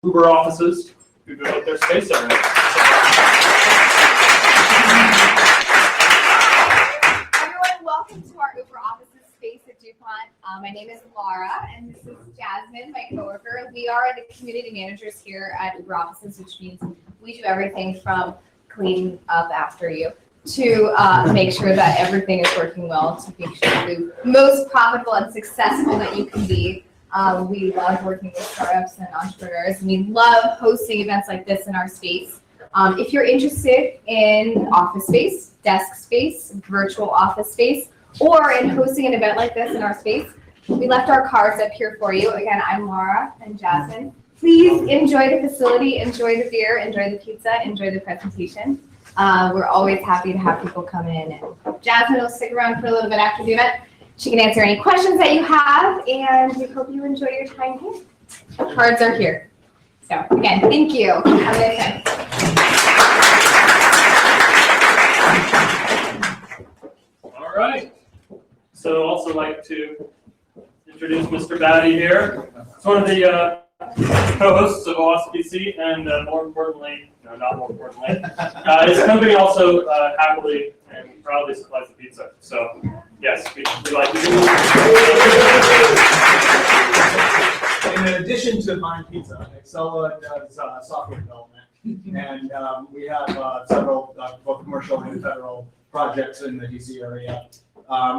Uber offices who devote their space every night. Welcome to our Uber offices space at DuPont. My name is Laura, and this is Jasmine, my coworker. We are the community managers here at Uber offices, which means we do everything from clean up after you to make sure that everything is working well, to make sure you're the most profitable and successful that you can be. We love working with startups and entrepreneurs, and we love hosting events like this in our space. If you're interested in office space, desk space, virtual office space, or in hosting an event like this in our space, we left our cards up here for you. Again, I'm Laura and Jasmine. Please enjoy the facility, enjoy the beer, enjoy the pizza, enjoy the presentation. We're always happy to have people come in. And Jasmine will stick around for a little bit after the event. She can answer any questions that you have, and we hope you enjoy your time here. Cards are here. So again, thank you. Have a nice time. All right. So I'd also like to introduce Mr. Batty here. He's one of the co-hosts of OWASP, and more importantly, no, not more importantly, his company also happily and proudly supplies the pizza. So yes, we like to do that. In addition to buying pizza, Excella does software development, and we have several both commercial and federal projects in the DC area.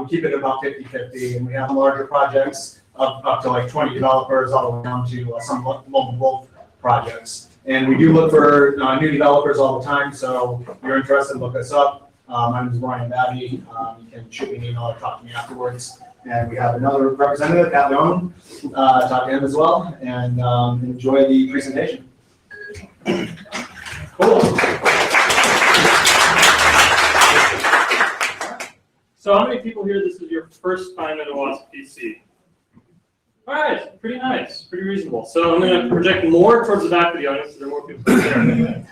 We keep it about 50-50, and we have larger projects up to like 20 developers, all the way down to some multiple projects. And we do look for new developers all the time, so if you're interested, look us up. My name is Brian Batty. You can shoot me an email or talk to me afterwards. And we have another representative, Pat Leone, talk to him as well, and enjoy the presentation. Cool. So how many people here, this is your first time at OWASP PC? All right, pretty nice, pretty reasonable. So I'm going to project more towards the back of the audience, so there are more people there.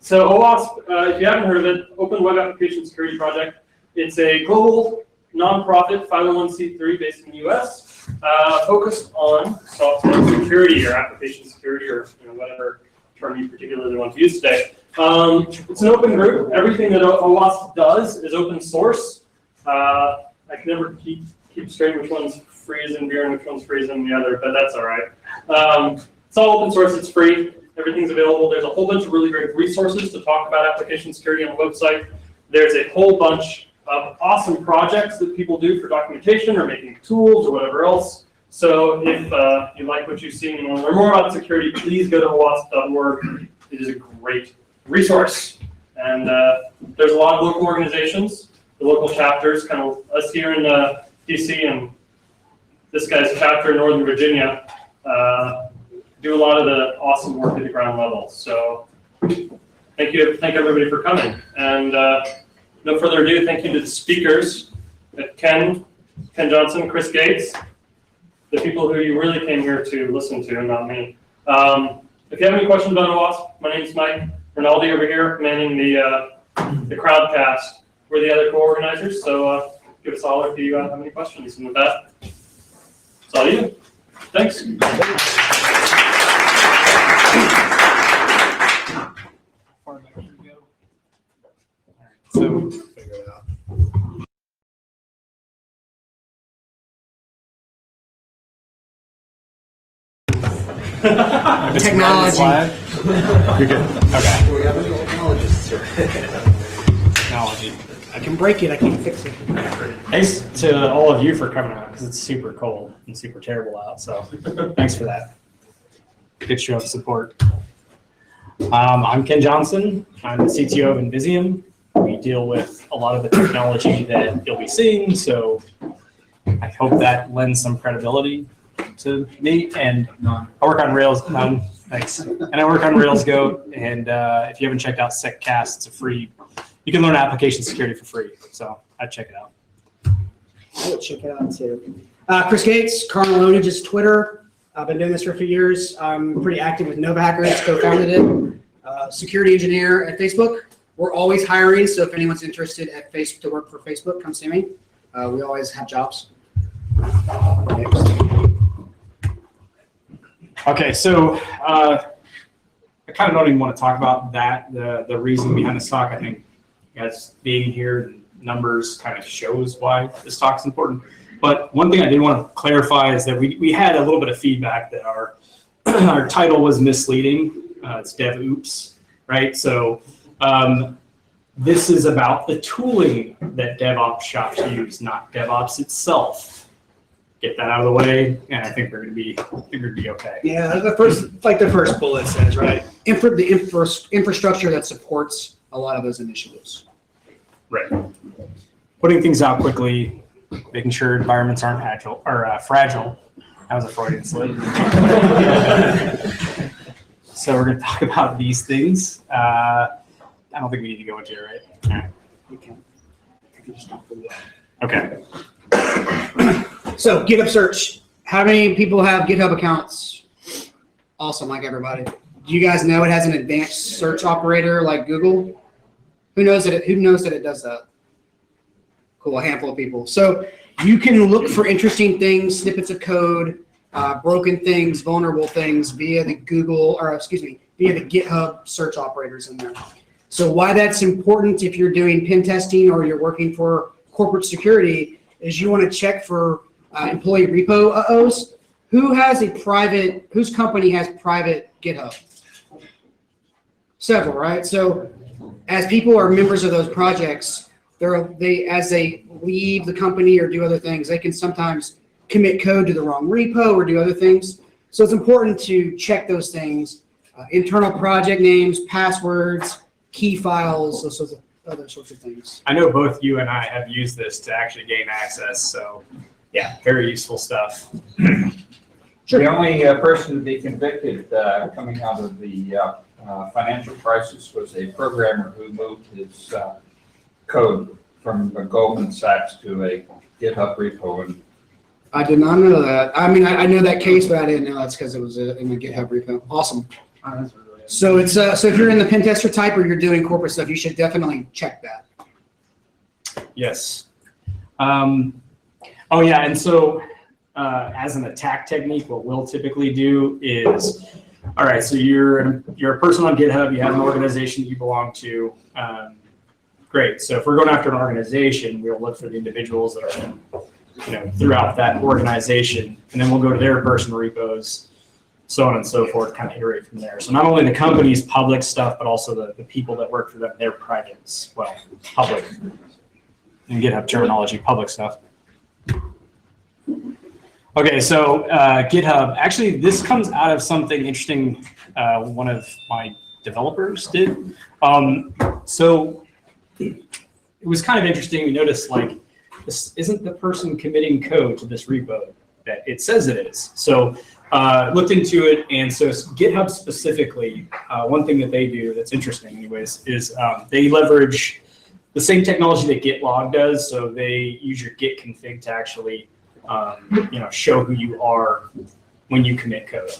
So OWASP, if you haven't heard of it, Open Web Application Security Project. It's a global nonprofit 501c3 based in the US, focused on software security or application security, or whatever term you particularly want to use today. It's an open group. Everything that OWASP does is open source. I can never keep straight which one's free as in beer and which one's free as in the other, but that's all right. It's all open source. It's free. Everything's available. There's a whole bunch of really great resources to talk about application security on the website. There's a whole bunch of awesome projects that people do for documentation or making tools or whatever else. So if you like what you've seen and want to learn more about security, please go to OWASP.org. It is a great resource. And there's a lot of local organizations, the local chapters, kind of us here in DC and this guy's chapter in Northern Virginia, do a lot of the awesome work at the ground level. So thank everybody for coming. And no further ado, thank you to the speakers, Ken Johnson, Chris Gates, the people who you really came here to listen to, not me. If you have any questions about OWASP, my name's Mike Rinaldi over here, manning the Crowdcast. We're the other co-organizers, so give us a holler if you have any questions. And with that, it's all you. Thanks. So figure it out. Technology. You're good. Okay. Do we have any technologists here? Technology. I can break it, I can't fix it. Thanks to all of you for coming out because it's super cold and super terrible out. So thanks for that. Good show of support. I'm Ken Johnson. I'm the CTO of Invisium. We deal with a lot of the technology that you'll be seeing. So I hope that lends some credibility to me. And I work on Rails. Thanks. And I work on Rails Goat. And if you haven't checked out SecCast, it's a free. You can learn application security for free. So I'd check it out. I would check it out too. Chris Gates, Carl Maloney, just Twitter. I've been doing this for a few years. I'm pretty active with Nova Hackers, co-founded it. Security engineer at Facebook. We're always hiring, so if anyone's interested at Facebook to work for Facebook, come see me. We always have jobs. Next. Okay, so I kind of don't even want to talk about that. The reason behind this talk, I think, as being here, numbers kind of shows why this talk is important. But one thing I did want to clarify is that we had a little bit of feedback that our our title was misleading. It's DevOps, right? So this is about the tooling that DevOps shops use, not DevOps itself. Get that out of the way, and I think we're gonna be okay. Yeah, the first bullet says, right? The infrastructure that supports a lot of those initiatives. Right. Putting things out quickly, making sure environments aren't agile or fragile. That was a Freudian slip. So we're gonna talk about these things. I don't think we need to go into it, right? All right. You can just talk a little bit. Okay. So GitHub search. How many people have GitHub accounts? Awesome, like everybody. Do you guys know it has an advanced search operator like Google? Who knows that it does that? Cool, a handful of people. So you can look for interesting things, snippets of code, broken things, vulnerable things via the GitHub search operators in there. So why that's important if you're doing pen testing or you're working for corporate security is you want to check for employee repo uh-ohs. Whose company has private GitHub? Several, right? So as people are members of those projects, as they leave the company or do other things, they can sometimes commit code to the wrong repo or do other things. So it's important to check those things, internal project names, passwords, key files, those sorts of other sorts of things. I know both you and I have used this to actually gain access, so yeah, very useful stuff. Sure. The only person to be convicted coming out of the financial crisis was a programmer who moved his code from a Goldman Sachs to a GitHub repo. And I did not know that. I mean, I know that case, but I didn't know that's because it was in the GitHub repo. Awesome. So it's so if you're in the pen tester type or you're doing corporate stuff, you should definitely check that. Yes. Oh yeah, and so as an attack technique, what we'll typically do is, all right, so you're a person on GitHub, you have an organization that you belong to. Great. So if we're going after an organization, we'll look for the individuals that are throughout that organization, and then we'll go to their personal repos, so on and so forth, kind of iterate from there. So not only the company's public stuff, but also the people that work for them, their private as well, public. And GitHub terminology, public stuff. Okay, so GitHub, actually this comes out of something interesting one of my developers did. So it was kind of interesting. We noticed this isn't the person committing code to this repo that it says it is. So looked into it, and so GitHub specifically, one thing that they do that's interesting anyways is they leverage the same technology that GitLog does. So they use your Git config to actually show who you are when you commit code.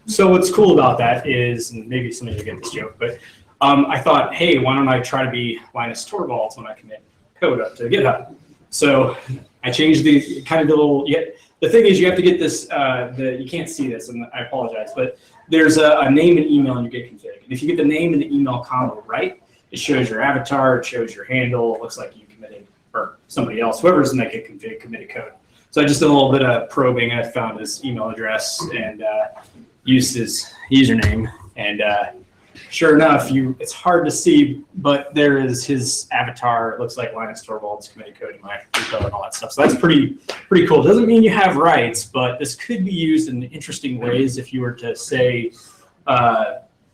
So what's cool about that is, and maybe some of you get this joke, but I thought, hey, why don't I try to be Linus Torvalds when I commit code up to GitHub? So I changed the kind of the little. The thing is, you have to get this. You can't see this, and I apologize, but there's a name and email in your Git config. And if you get the name and the email combo right, it shows your avatar, it shows your handle. It looks like you committed, or somebody else, whoever's in that Git config, committed code. So I just did a little bit of probing, and I found his email address and used his username. And sure enough, it's hard to see, but there is his avatar. It looks like Linus Torvalds committed code in my repo and all that stuff. So that's pretty cool. Doesn't mean you have rights, but this could be used in interesting ways if you were to say,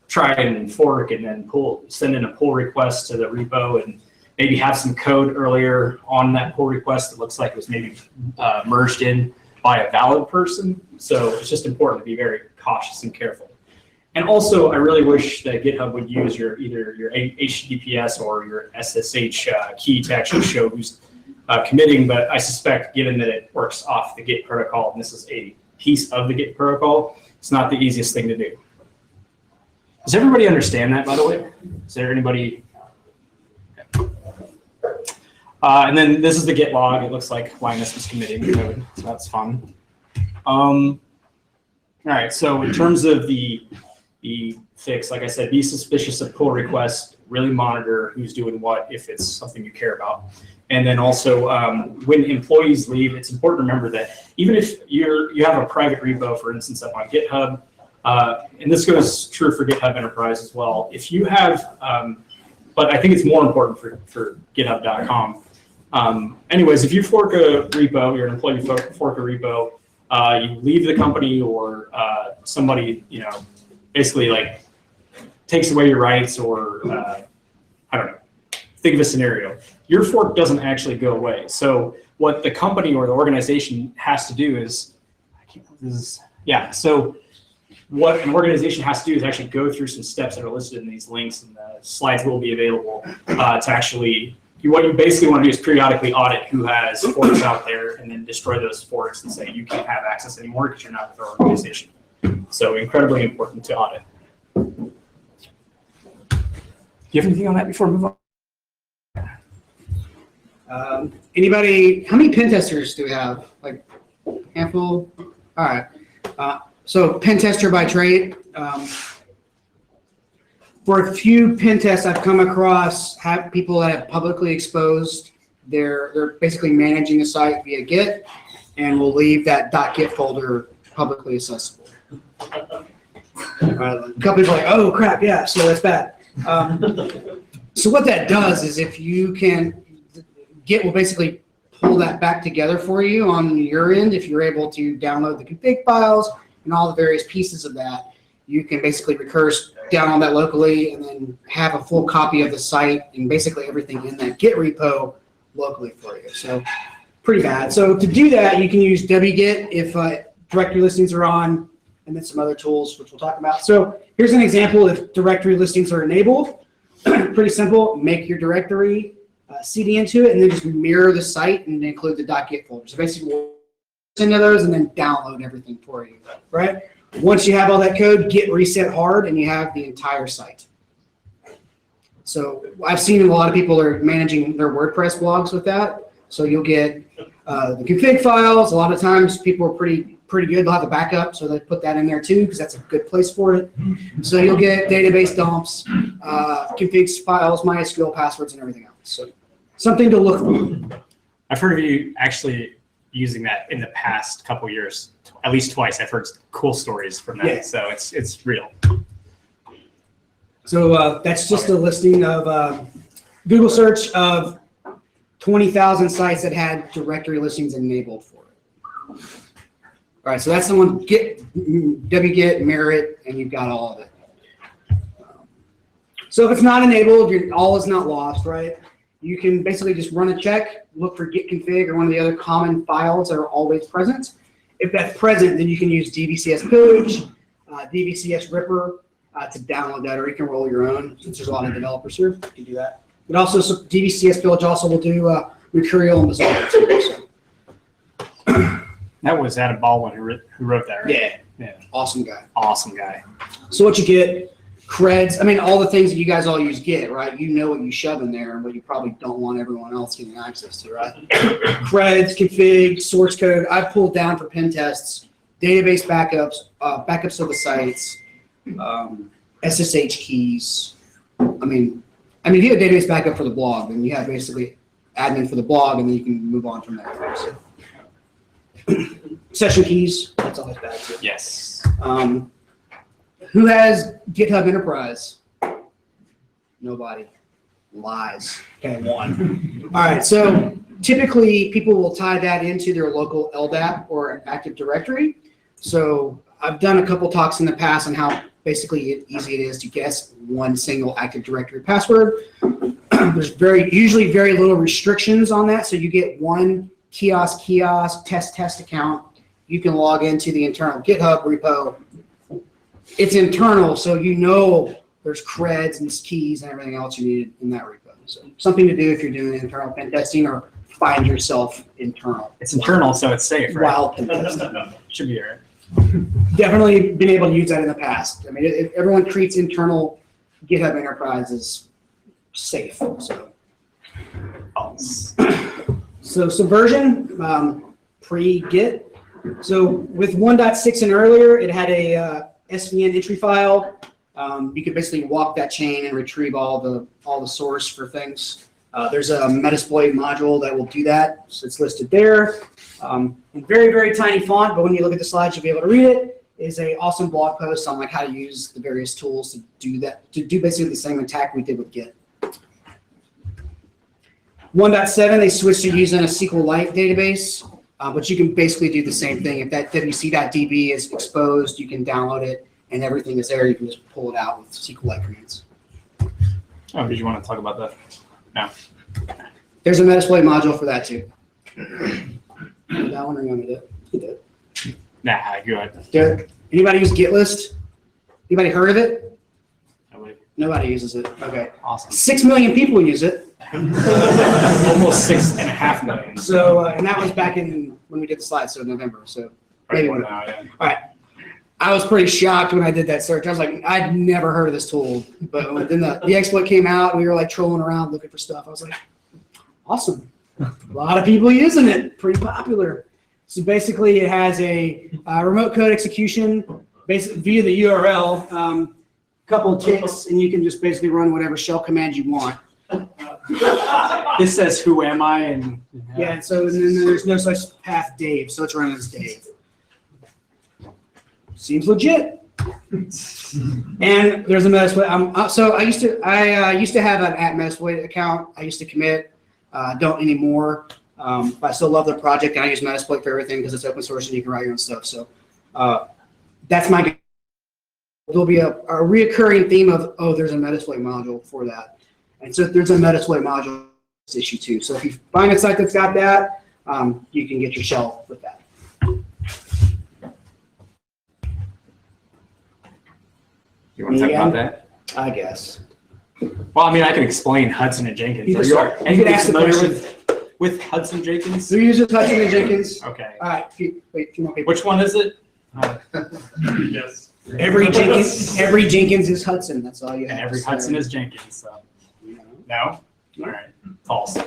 try and fork and then send in a pull request to the repo and maybe have some code earlier on that pull request that looks like it was maybe merged in by a valid person. So it's just important to be very cautious and careful. And also, I really wish that GitHub would use either your HTTPS or your SSH key to actually show who's committing. But I suspect, given that it works off the Git protocol, and this is a piece of the Git protocol, it's not the easiest thing to do. Does everybody understand that, by the way? Is there anybody? And then this is the Git log. It looks like Linus was committing code, so that's fun. All right, so in terms of the fix, like I said, be suspicious of pull requests, really monitor who's doing what if it's something you care about. And then also when employees leave, it's important to remember that even if you have a private repo, for instance, up on GitHub, and this goes true for GitHub Enterprise as well, if you have, but I think it's more important for GitHub.com. Anyways, if you fork a repo, you're an employee, fork a repo, you leave the company or somebody, basically like takes away your rights or I don't know, think of a scenario. Your fork doesn't actually go away. So what the company or the organization has to do is, so what an organization has to do is actually go through some steps that are listed in these links, and the slides will be available to actually, what you basically want to do is periodically audit who has forks out there and then destroy those forks and say you can't have access anymore because you're not with our organization. So incredibly important to audit. Do you have anything on that before we move on? Anybody, how many pen testers do we have? Like a handful? All right. So pen tester by trade. For a few pen tests I've come across, have people that have publicly exposed, they're basically managing a site via Git and will leave that .git folder publicly accessible. A couple people are like, oh crap, yeah, so that's bad. So what that does is if you can, Git will basically pull that back together for you on your end. If you're able to download the config files and all the various pieces of that, you can basically recurse down on that locally and then have a full copy of the site and basically everything in that Git repo locally for you. So pretty bad. So to do that, you can use wget if directory listings are on, and then some other tools, which we'll talk about. So here's an example if directory listings are enabled. Pretty simple. Make your directory, CD into it, and then just mirror the site and include the .git folder. So basically, we'll into those and then download everything for you, right? Once you have all that code, git reset hard, and you have the entire site. So I've seen a lot of people are managing their WordPress blogs with that. So you'll get the config files. A lot of times people are pretty good. They'll have a backup, so they put that in there too because that's a good place for it. So you'll get database dumps, config files, MySQL passwords, and everything else. So something to look for. I've heard of you actually using that in the past couple years, at least twice. I've heard cool stories from that, Yeah. So it's real. So that's just a listing of Google search of 20,000 sites that had directory listings enabled for it. All right, so that's the one, wget, mirror it, and you've got all of it. So if it's not enabled, all is not lost, right? You can basically just run a check, look for git config or one of the other common files that are always present. If that's present, then you can use dvcs pillage, dvcs ripper to download that, or you can roll your own. Since there's a lot of developers here, you can do that. But also, so dvcs pillage also will do Mercurial and Bazaar too. So. That was Adam Baldwin who wrote that, right? Yeah. Awesome guy. Awesome guy. So what you get, creds, I mean, all the things that you guys all use Git, right? You know what you shove in there, but you probably don't want everyone else getting access to, right? Creds, config, source code. I've pulled down for pen tests, database backups, backups of the sites, SSH keys. I mean, if you have a database backup for the blog, then you have basically admin for the blog, and then you can move on from there. So. Session keys, that's always bad too. Yes. Who has GitHub Enterprise? Nobody. Lies. Okay, one. All right, so typically people will tie that into their local LDAP or Active Directory. So I've done a couple talks in the past on how basically easy it is to guess one single Active Directory password. There's usually very little restrictions on that, so you get one kiosk, test account. You can log into the internal GitHub repo. It's internal, so you know there's creds and keys and everything else you need in that repo. So something to do if you're doing internal pen testing or find yourself internal. It's internal, so it's safe, right? Wild pen testing. Should be all right. Definitely been able to use that in the past. I mean, everyone treats internal GitHub Enterprise as safe. So. So Subversion, pre-Git, So with 1.6 and earlier, it had a SVN entry file. You could basically walk that chain and retrieve all the source for things. There's a Metasploit module that will do that, so it's listed there. In very, very tiny font, but when you look at the slides, you'll be able to read it. Is a awesome blog post on like how to use the various tools to do that, to do basically the same attack we did with Git. 1.7, they switched to using a SQLite database, but you can basically do the same thing. If that wc.db is exposed, you can download it, and everything is there. You can just pull it out with SQLite commands. Oh, did you want to talk about that? No. There's a Metasploit module for that too. That one, or you want me to do it? Nah, go ahead. Good. Anybody use Git list? Anybody heard of it? Nobody. Nobody uses it. Okay. Awesome. 6 million people use it. Almost 6.5 million. So, and that was back in when we did the slides, so November. So maybe Right more. now, yeah. All right. I was pretty shocked when I did that search. I was like, I'd never heard of this tool. But then the exploit came out, and we were like trolling around looking for stuff. I was like, awesome. A lot of people using it. Pretty popular. So basically, it has a remote code execution basically via the URL, couple of ticks, and you can just basically run whatever shell command you want. This says who am I and Yeah, and so and then there's no such path Dave, so it's running as Dave. Seems legit. And there's a Metasploit. So I used to have an @Metasploit account. I used to commit. Don't anymore. But I still love the project, and I use Metasploit for everything because it's open source and you can write your own stuff. So that's my. There'll be a reoccurring theme of there's a Metasploit module for that, and so there's a Metasploit module for this issue too. So if you find a site that's got that, you can get your shell with that. You want to talk about that? I guess. Well, I mean, I can explain Hudson and Jenkins. You Are can you start. You anybody can ask the familiar question. with Hudson Jenkins? So uses Hudson and Jenkins. Okay. All right, wait, 2 more people. Which one is it? Yes. Every Jenkins is Hudson. That's all you have. And every to say. Hudson is Jenkins. So You know. no. All right. False.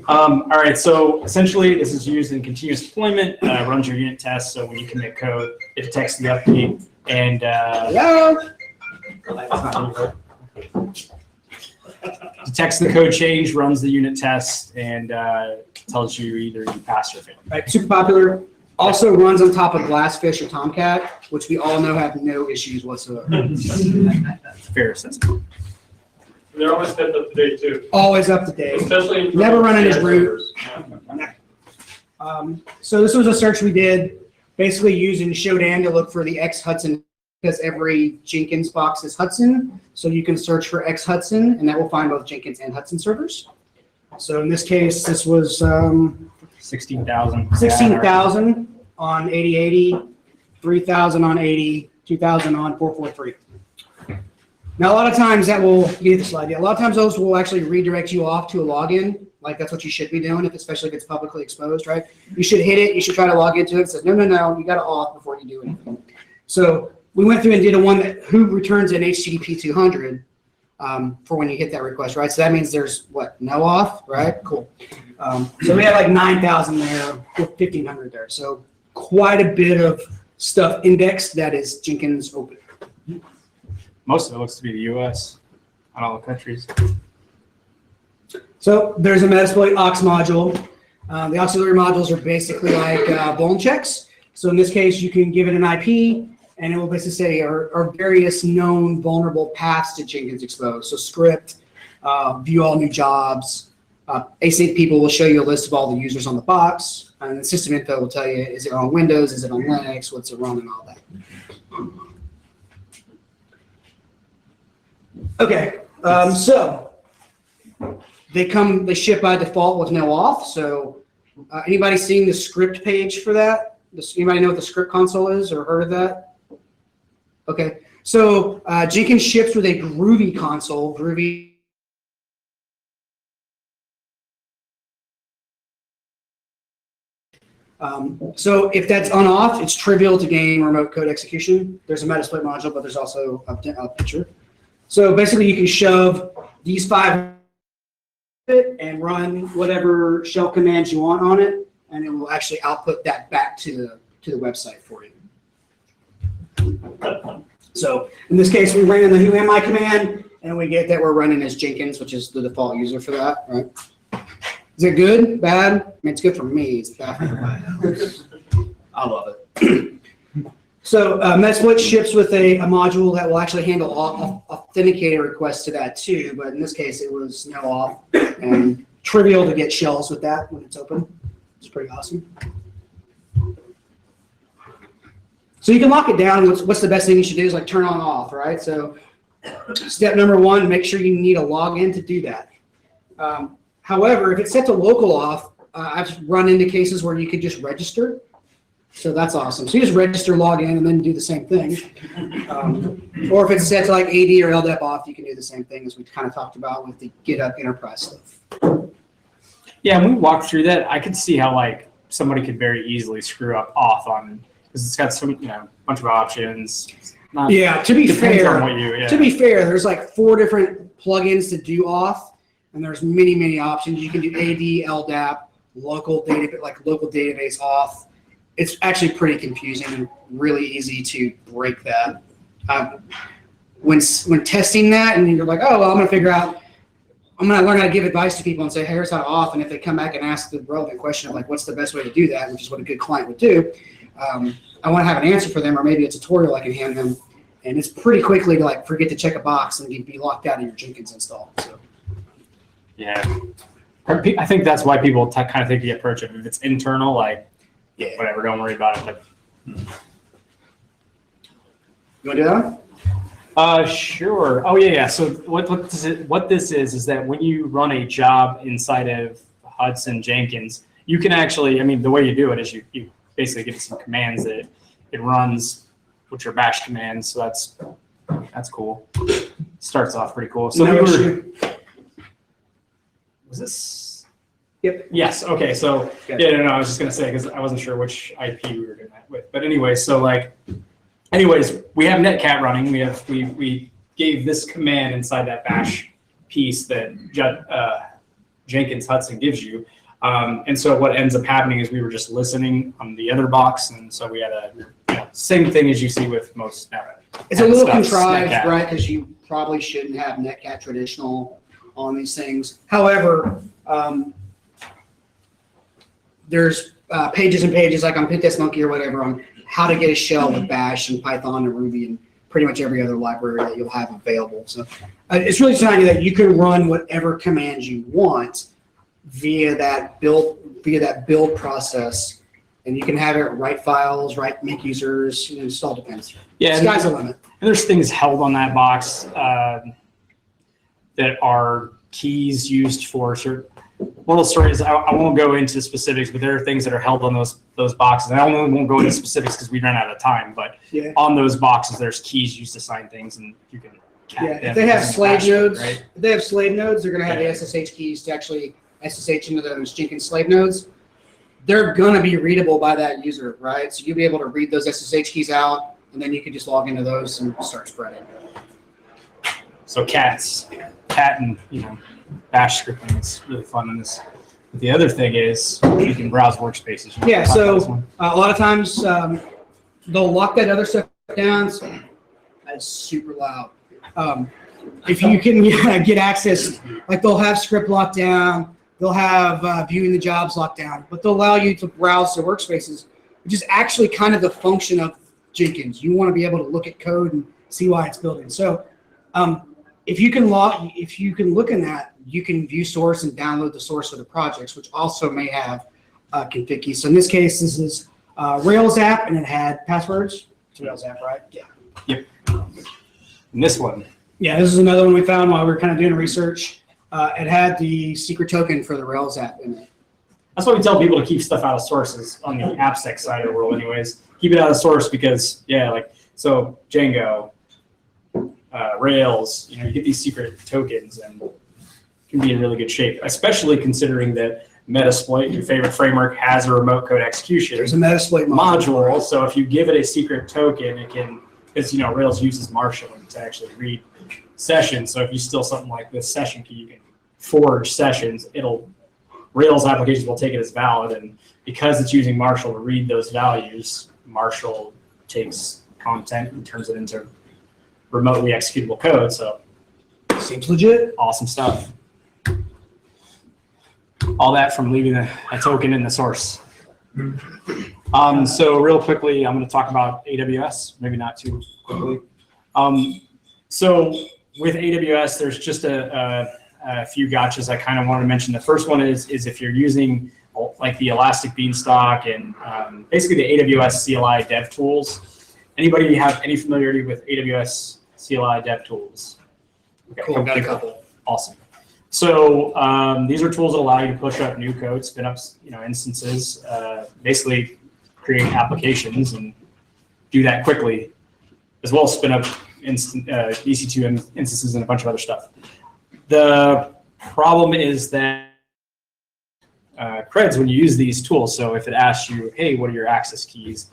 All right. So essentially, this is used in continuous deployment. Runs your unit tests. So when you commit code, it detects the update and. Hello. Detects the code change, runs the unit test, and tells you either you pass or fail. Right, super popular. Also runs on top of Glassfish or Tomcat, which we all know have no issues whatsoever. Fair assessment. They're always kept up to date too, Always up to date. especially in Never run into root. servers. So this was a search we did, basically using Shodan to look for the X Hudson, because every Jenkins box is Hudson. So you can search for X Hudson, and that will find both Jenkins and Hudson servers. So in this case, this was 16,000. 16,000 on 8080, 3,000 on 80, 2,000 on 443. Now, a lot of times that will, you get the slide, yeah, a lot of times those will actually redirect you off to a login. Like that's what you should be doing, especially if it's publicly exposed, right? You should hit it, you should try to log into it. It says, no, you got to auth before you do anything. So we went through and did a one that who returns an HTTP 200 for when you hit that request, right? So that means there's what, no auth, right? Cool. So we had like 9,000 there, 1,500 there. So quite a bit of stuff indexed that is Jenkins open. Most of it looks to be the US, not all the countries. So there's a Metasploit aux module. The auxiliary modules are basically like vuln checks. So in this case, you can give it an IP, and it will basically say are various known vulnerable paths to Jenkins exposed. So script, view all new jobs. Async people will show you a list of all the users on the box, and the system info will tell you, is it on Windows, is it on Linux, what's it running, all that. Okay, so they ship by default with no auth. So anybody seen the script page for that? Anybody know what the script console is or heard of that? Okay, so Jenkins ships with a Groovy console. Groovy. So if that's on off, it's trivial to gain remote code execution. There's a Metasploit module, but there's also a picture. So basically, you can shove these 5 and run whatever shell commands you want on it, and it will actually output that back to to the website for you. So in this case, we ran the who am I command, and we get that we're running as Jenkins, which is the default user for that, right? Is it good, bad? I mean, it's good for me. It's bad for everybody. I love it. So Metasploit ships with a module that will actually handle authenticated requests to that too, but in this case, it was no auth and trivial to get shells with that when it's open. It's pretty awesome. So you can lock it down. What's the best thing you should do is like turn on off, right? So step number one, make sure you need a login to do that. However, if it's set to local auth, I've run into cases where you could just register. So that's awesome. So you just register, log in, and then do the same thing. Or if it's set to like AD or LDAP auth, you can do the same thing as we kind of talked about with the GitHub Enterprise stuff. Yeah, when we walked through that, I could see how like somebody could very easily screw up auth on, because it's got some, bunch of options. Yeah, to be fair, there's like 4 different plugins to do auth, and there's many, many options. You can do AD, LDAP, local database auth. It's actually pretty confusing and really easy to break that. When testing that, and you're like, oh, well, I'm going to learn how to give advice to people and say, hey, here's how to auth. And if they come back and ask the relevant question of like, what's the best way to do that, which is what a good client would do, I want to have an answer for them, or maybe a tutorial I can hand them. And it's pretty quickly to like forget to check a box and you'd be locked out of your Jenkins install. So. Yeah. I think that's why people kind of take the approach of if it's internal, like, yeah, whatever, don't worry about it. But you want to do that? Sure. Oh yeah. So what this is that when you run a job inside of Hudson Jenkins, you can actually, the way you do it is you basically give it some commands that it runs, which are bash commands. So that's cool. Starts off pretty cool. So was this? Yep. Yes. Okay. So yeah, no, I was just gonna say because I wasn't sure which IP we were doing that with. But anyway, so anyways, we have netcat running. We gave this command inside that bash piece that Jenkins Hudson gives you. And so what ends up happening is we were just listening on the other box, and so we had same thing as you see with most netcat. It's a little contrived, right? Because you probably shouldn't have netcat traditional on these things. However, there's pages and pages like on PyTestMonkey or whatever on how to get a shell with Bash and Python and Ruby and pretty much every other library that you'll have available. So it's really telling you that you can run whatever commands you want via that build process, and you can have it write files, make users. It just all depends. Yeah, sky's the limit. And there's things held on that box that are keys used for certain. One of the stories, I won't go into specifics, but there are things that are held on those boxes. And I won't go into specifics because we ran out of time, but on those boxes, there's keys used to sign things, and you can if they have slave nodes, right? If they have slave nodes, they're going to have the SSH keys to actually SSH into those Jenkins slave nodes. They're going to be readable by that user, right? So you'll be able to read those SSH keys out, and then you can just log into those and start spreading. So cat and bash scripting is really fun in this. But the other thing is you can browse workspaces. Yeah, so a lot of times they'll lock that other stuff down. So that's super loud. If you can get access, like they'll have script locked down, they'll have viewing the jobs locked down, but they'll allow you to browse the workspaces, which is actually kind of the function of Jenkins. You want to be able to look at code and see why it's building. So if you can look in that, you can view source and download the source of the projects, which also may have config keys. So in this case, this is Rails app, and it had passwords. It's Rails app, right? Yeah. Yep. And this one. Yeah, this is another one we found while we were kind of doing research. It had the secret token for the Rails app in it. That's why we tell people to keep stuff out of sources on the AppSec side of the world anyways. Keep it out of source because, so Django, Rails, you get these secret tokens and can be in really good shape, especially considering that Metasploit, your favorite framework, has a remote code execution. There's a Metasploit module. So if you give it a secret token, it can, because Rails uses marshalling to actually read sessions. So if you steal something like this session key, you can forge sessions. Rails applications will take it as valid, and because it's using Marshall to read those values, Marshall takes content and turns it into remotely executable code. So Seems legit. awesome stuff. All that from leaving a token in the source. So real quickly, I'm going to talk about AWS, maybe not too quickly. So with AWS, there's just a few gotchas I kind of want to mention. The first one is if you're using like the Elastic Beanstalk and basically the AWS CLI dev tools. Anybody have any familiarity with AWS CLI dev tools? Okay, Cool, got a couple. Awesome. So these are tools that allow you to push up new code, spin up instances, basically create applications and do that quickly, as well as spin up EC2 instances and a bunch of other stuff. The problem is that creds when you use these tools. So if it asks you, hey, what are your access keys?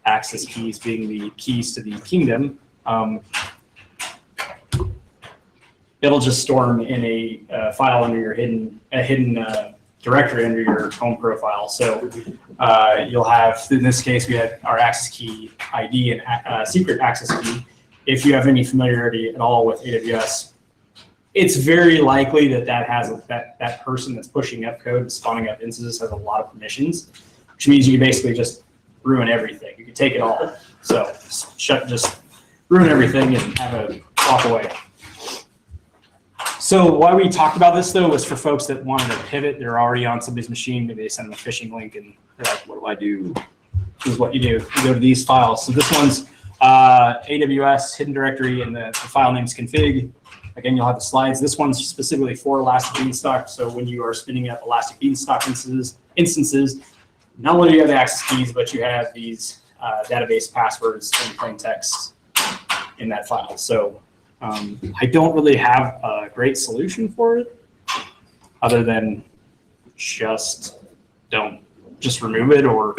Access keys being the keys to the kingdom. It'll just store them in a file under your hidden directory under your home profile. So you'll have, in this case, we had our access key ID and secret access key. If you have any familiarity at all with AWS, it's very likely that has that person that's pushing up code and spawning up instances has a lot of permissions, which means you can basically just ruin everything. You can take it all. So just ruin everything and have a walk away. So why we talked about this though was for folks that wanted to pivot. They're already on somebody's machine. Maybe they send them a phishing link and they're like, what do I do? This is what you do. You go to these files. So this one's AWS hidden directory and the file name's config. Again, you'll have the slides. This one's specifically for Elastic Beanstalk. So when you are spinning up Elastic Beanstalk instances, not only do you have the access keys, but you have these database passwords and plain text in that file. So I don't really have a great solution for it other than just remove it or.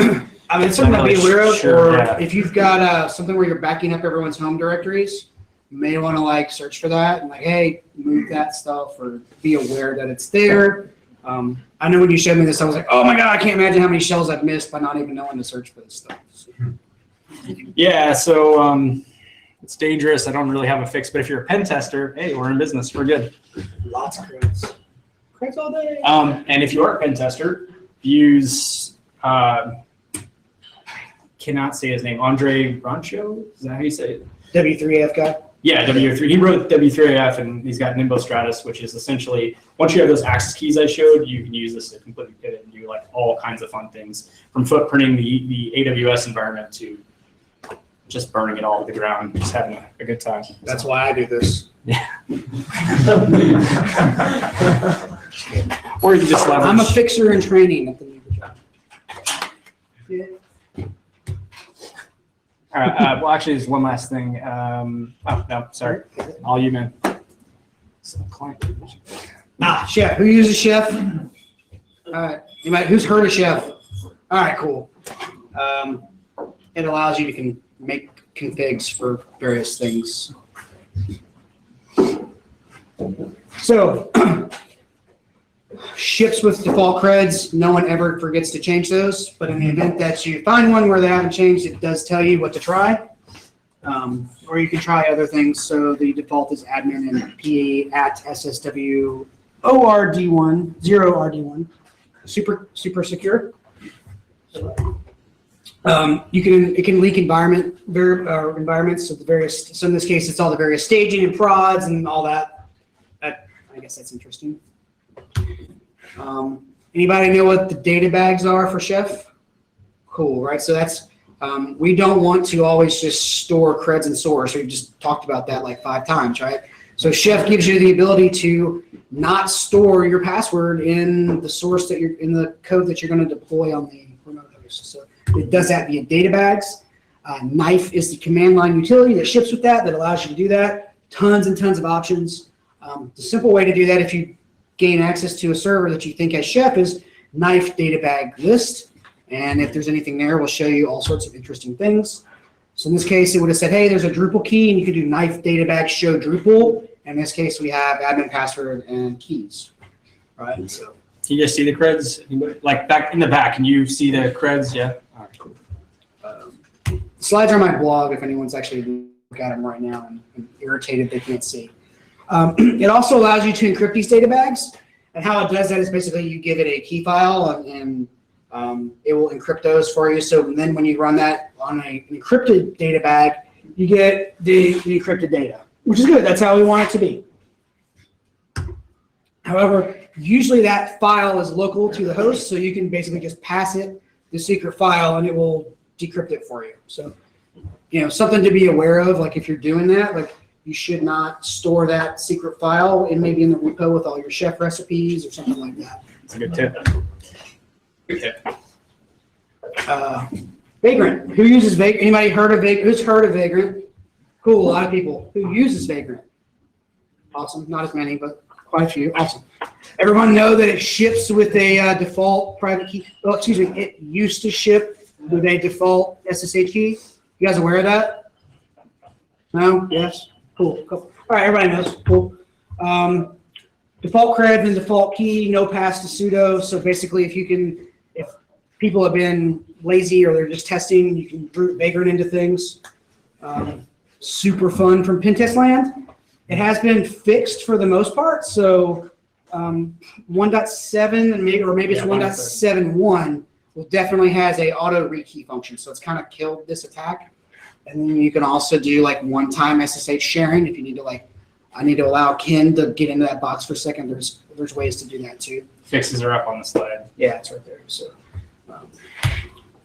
I mean, it's something to be aware of, Sure, or yeah. if you've got something where you're backing up everyone's home directories, you may want to like search for that and like, hey, move that stuff or be aware that it's there. I know when you showed me this, I was like, oh my God, I can't imagine how many shells I've missed by not even knowing to search for this stuff. Yeah, so it's dangerous. I don't really have a fix, but if you're a pen tester, hey, we're in business. We're good. Lots of creds. Creds all day. And if you are a pen tester, use, cannot say his name, Andre Rancho? Is that how you say it? W3F guy. Yeah, W3. He wrote W3AF and he's got Nimbo Stratus, which is essentially, once you have those access keys I showed, you can use this to completely pivot and do like all kinds of fun things, from footprinting the AWS environment to just burning it all to the ground, just having a good time. That's why I do this. Yeah. Or you can just leverage. I'm a fixer in training at the new job. Yeah. All right. Well, actually, there's one last thing. Oh, no, sorry. All you, man. Chef. Who uses Chef? All right. Who's heard of Chef? All right, cool. It allows you to make configs for various things. So, ships with default creds. No one ever forgets to change those, but in the event that you find one where they haven't changed, it does tell you what to try. Or you can try other things. So the default is admin and PA at SSW ORD1, 0RD1. Super secure. It can leak environments of the various. So in this case, it's all the various staging and prods and all that. I guess that's interesting. Anybody know what the data bags are for Chef? Cool, right? So that's we don't want to always just store creds and source. We just talked about that like 5 times, right? So Chef gives you the ability to not store your password in the source that you're in the code that you're going to deploy on the remote host. So it does that via data bags. Knife is the command line utility that ships with that allows you to do that. Tons and tons of options. The simple way to do that, if you gain access to a server that you think has Chef, is knife data bag list. And if there's anything there, we'll show you all sorts of interesting things. So in this case, it would have said, hey, there's a Drupal key, and you could do knife data bag show Drupal. In this case, we have admin password and keys. Right. So can you just see the creds? Like back in the back, can you see the creds? Yeah. All right, cool. The slides are on my blog if anyone's actually looking at them right now and irritated they can't see. It also allows you to encrypt these data bags. And how it does that is basically you give it a key file and it will encrypt those for you. So then when you run that on an encrypted data bag, you get the encrypted data, which is good. That's how we want it to be. However, usually that file is local to the host, so you can basically just pass it the secret file and it will decrypt it for you. So, something to be aware of, like if you're doing that, like you should not store that secret file and maybe in the repo with all your chef recipes or something like that. That's a good tip. Good tip. Vagrant. Who uses Vagrant? Anybody heard of Vagrant? Who's heard of Vagrant? Cool, a lot of people. Who uses Vagrant? Awesome. Not as many, but quite a few. Awesome. Everyone know that it ships with a default private key. Well, excuse me. It used to ship with a default SSH key. You guys aware of that? No? Yes? Cool. Cool. All right, everybody knows. Cool. Default cred and default key, no pass to sudo. So basically, if people have been lazy or they're just testing, you can root Vagrant into things. Super fun from Pentest land. It has been fixed for the most part. So 1.7 and maybe it's 1.71 will definitely has a auto rekey function. So it's kind of killed this attack. And then you can also do like one-time SSH sharing if you need to I need to allow Ken to get into that box for a second. There's ways to do that too. Fixes are up on the slide. Yeah, it's right there.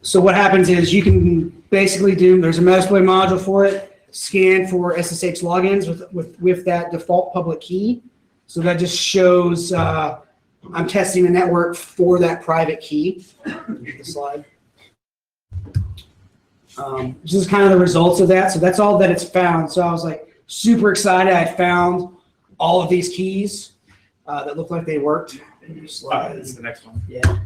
So what happens is you can basically there's a Metasploit module for it, scan for SSH logins with that default public key. So that just shows I'm testing the network for that private key. Get the slide. This is kind of the results of that. So that's all that it's found. So I was super excited. I found all of these keys that looked like they worked. This is the next one. Yeah.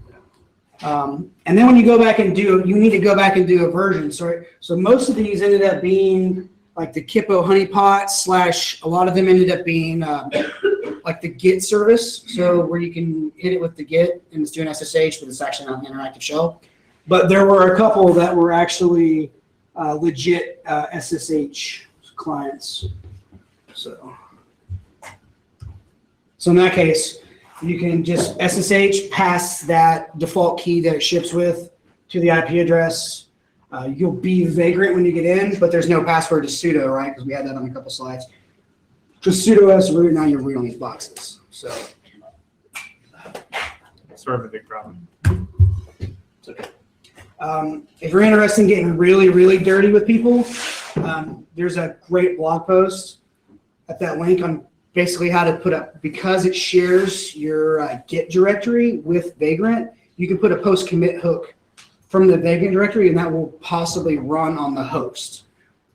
And then when you go back and you need to go back and do a version. So most of these ended up being like the Kippo honeypot / a lot of them ended up being like the Git service. So where you can hit it with the Git and it's doing SSH, but it's actually not an interactive shell. But there were a couple that were actually legit SSH clients. So in that case, you can just SSH pass that default key that it ships with to the IP address. You'll be Vagrant when you get in, but there's no password to sudo, right? Because we had that on a couple slides. Just sudo as root, now you're root on these boxes. So Sort of a big problem. If you're interested in getting really, really dirty with people, there's a great blog post at that link on basically how to put up, because it shares your Git directory with Vagrant, you can put a post commit hook from the Vagrant directory and that will possibly run on the host.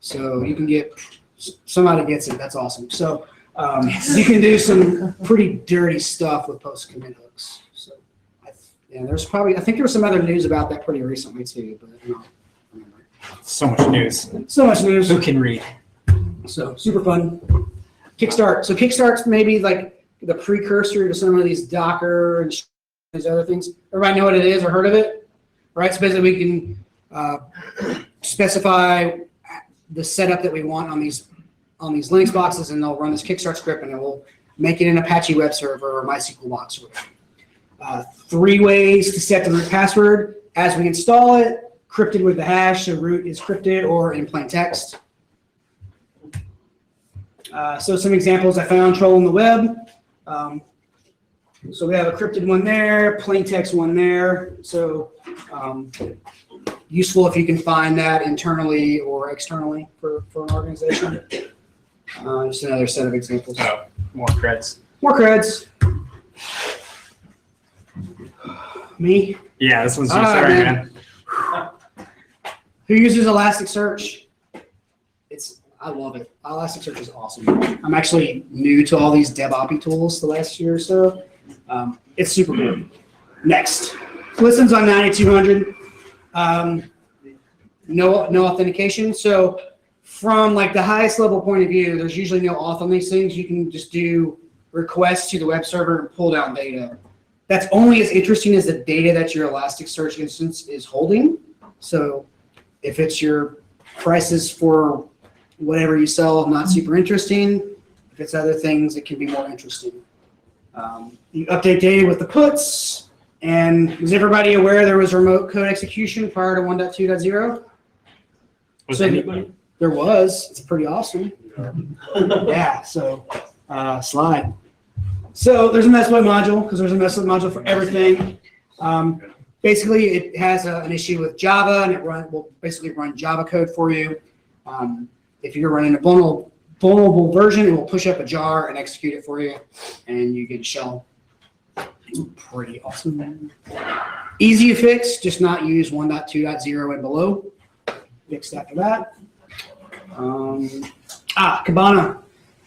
So you can get, somebody gets it, that's awesome. So you can do some pretty dirty stuff with post commit hooks. So there's probably, I think there was some other news about that pretty recently too, but I don't remember. So much news. So much news. Who can read? So super fun. Kickstart. So Kickstart's maybe like the precursor to some of these Docker and these other things. Everybody know what it is or heard of it? Right? So basically we can specify the setup that we want on these Linux boxes and they'll run this Kickstart script and it will make it an Apache web server or MySQL box or whatever. 3 ways to set the root password as we install it, crypted with the hash, so root is crypted or in plain text. So some examples I found trolling the web. So we have a crypted one there, plain text one there. So useful if you can find that internally or externally for an organization. Just another set of examples. Oh, more creds. More creds. Me? Yeah, this one's you. Sorry, man. Who uses Elasticsearch? I love it. Elasticsearch is awesome. I'm actually new to all these DevOps tools the last year or so. It's super good. Next. Listens on 9200. No authentication. So from like the highest level point of view, there's usually no auth on these things. You can just do requests to the web server and pull down data. That's only as interesting as the data that your Elasticsearch instance is holding. So if it's your prices for whatever you sell, not super interesting. If it's other things, it can be more interesting. You update data with the puts, and is everybody aware there was remote code execution prior to 1.2.0? Was So anybody? there was. It's pretty awesome. Yeah, so slide. So there's a method module, because there's a method module for everything. Basically, it has an issue with Java, and it will basically run Java code for you. If you're running a vulnerable version, it will push up a jar and execute it for you, and you get a shell. It's pretty awesome. Easy to fix, just not use 1.2.0 and below. Fixed after that. Kibana.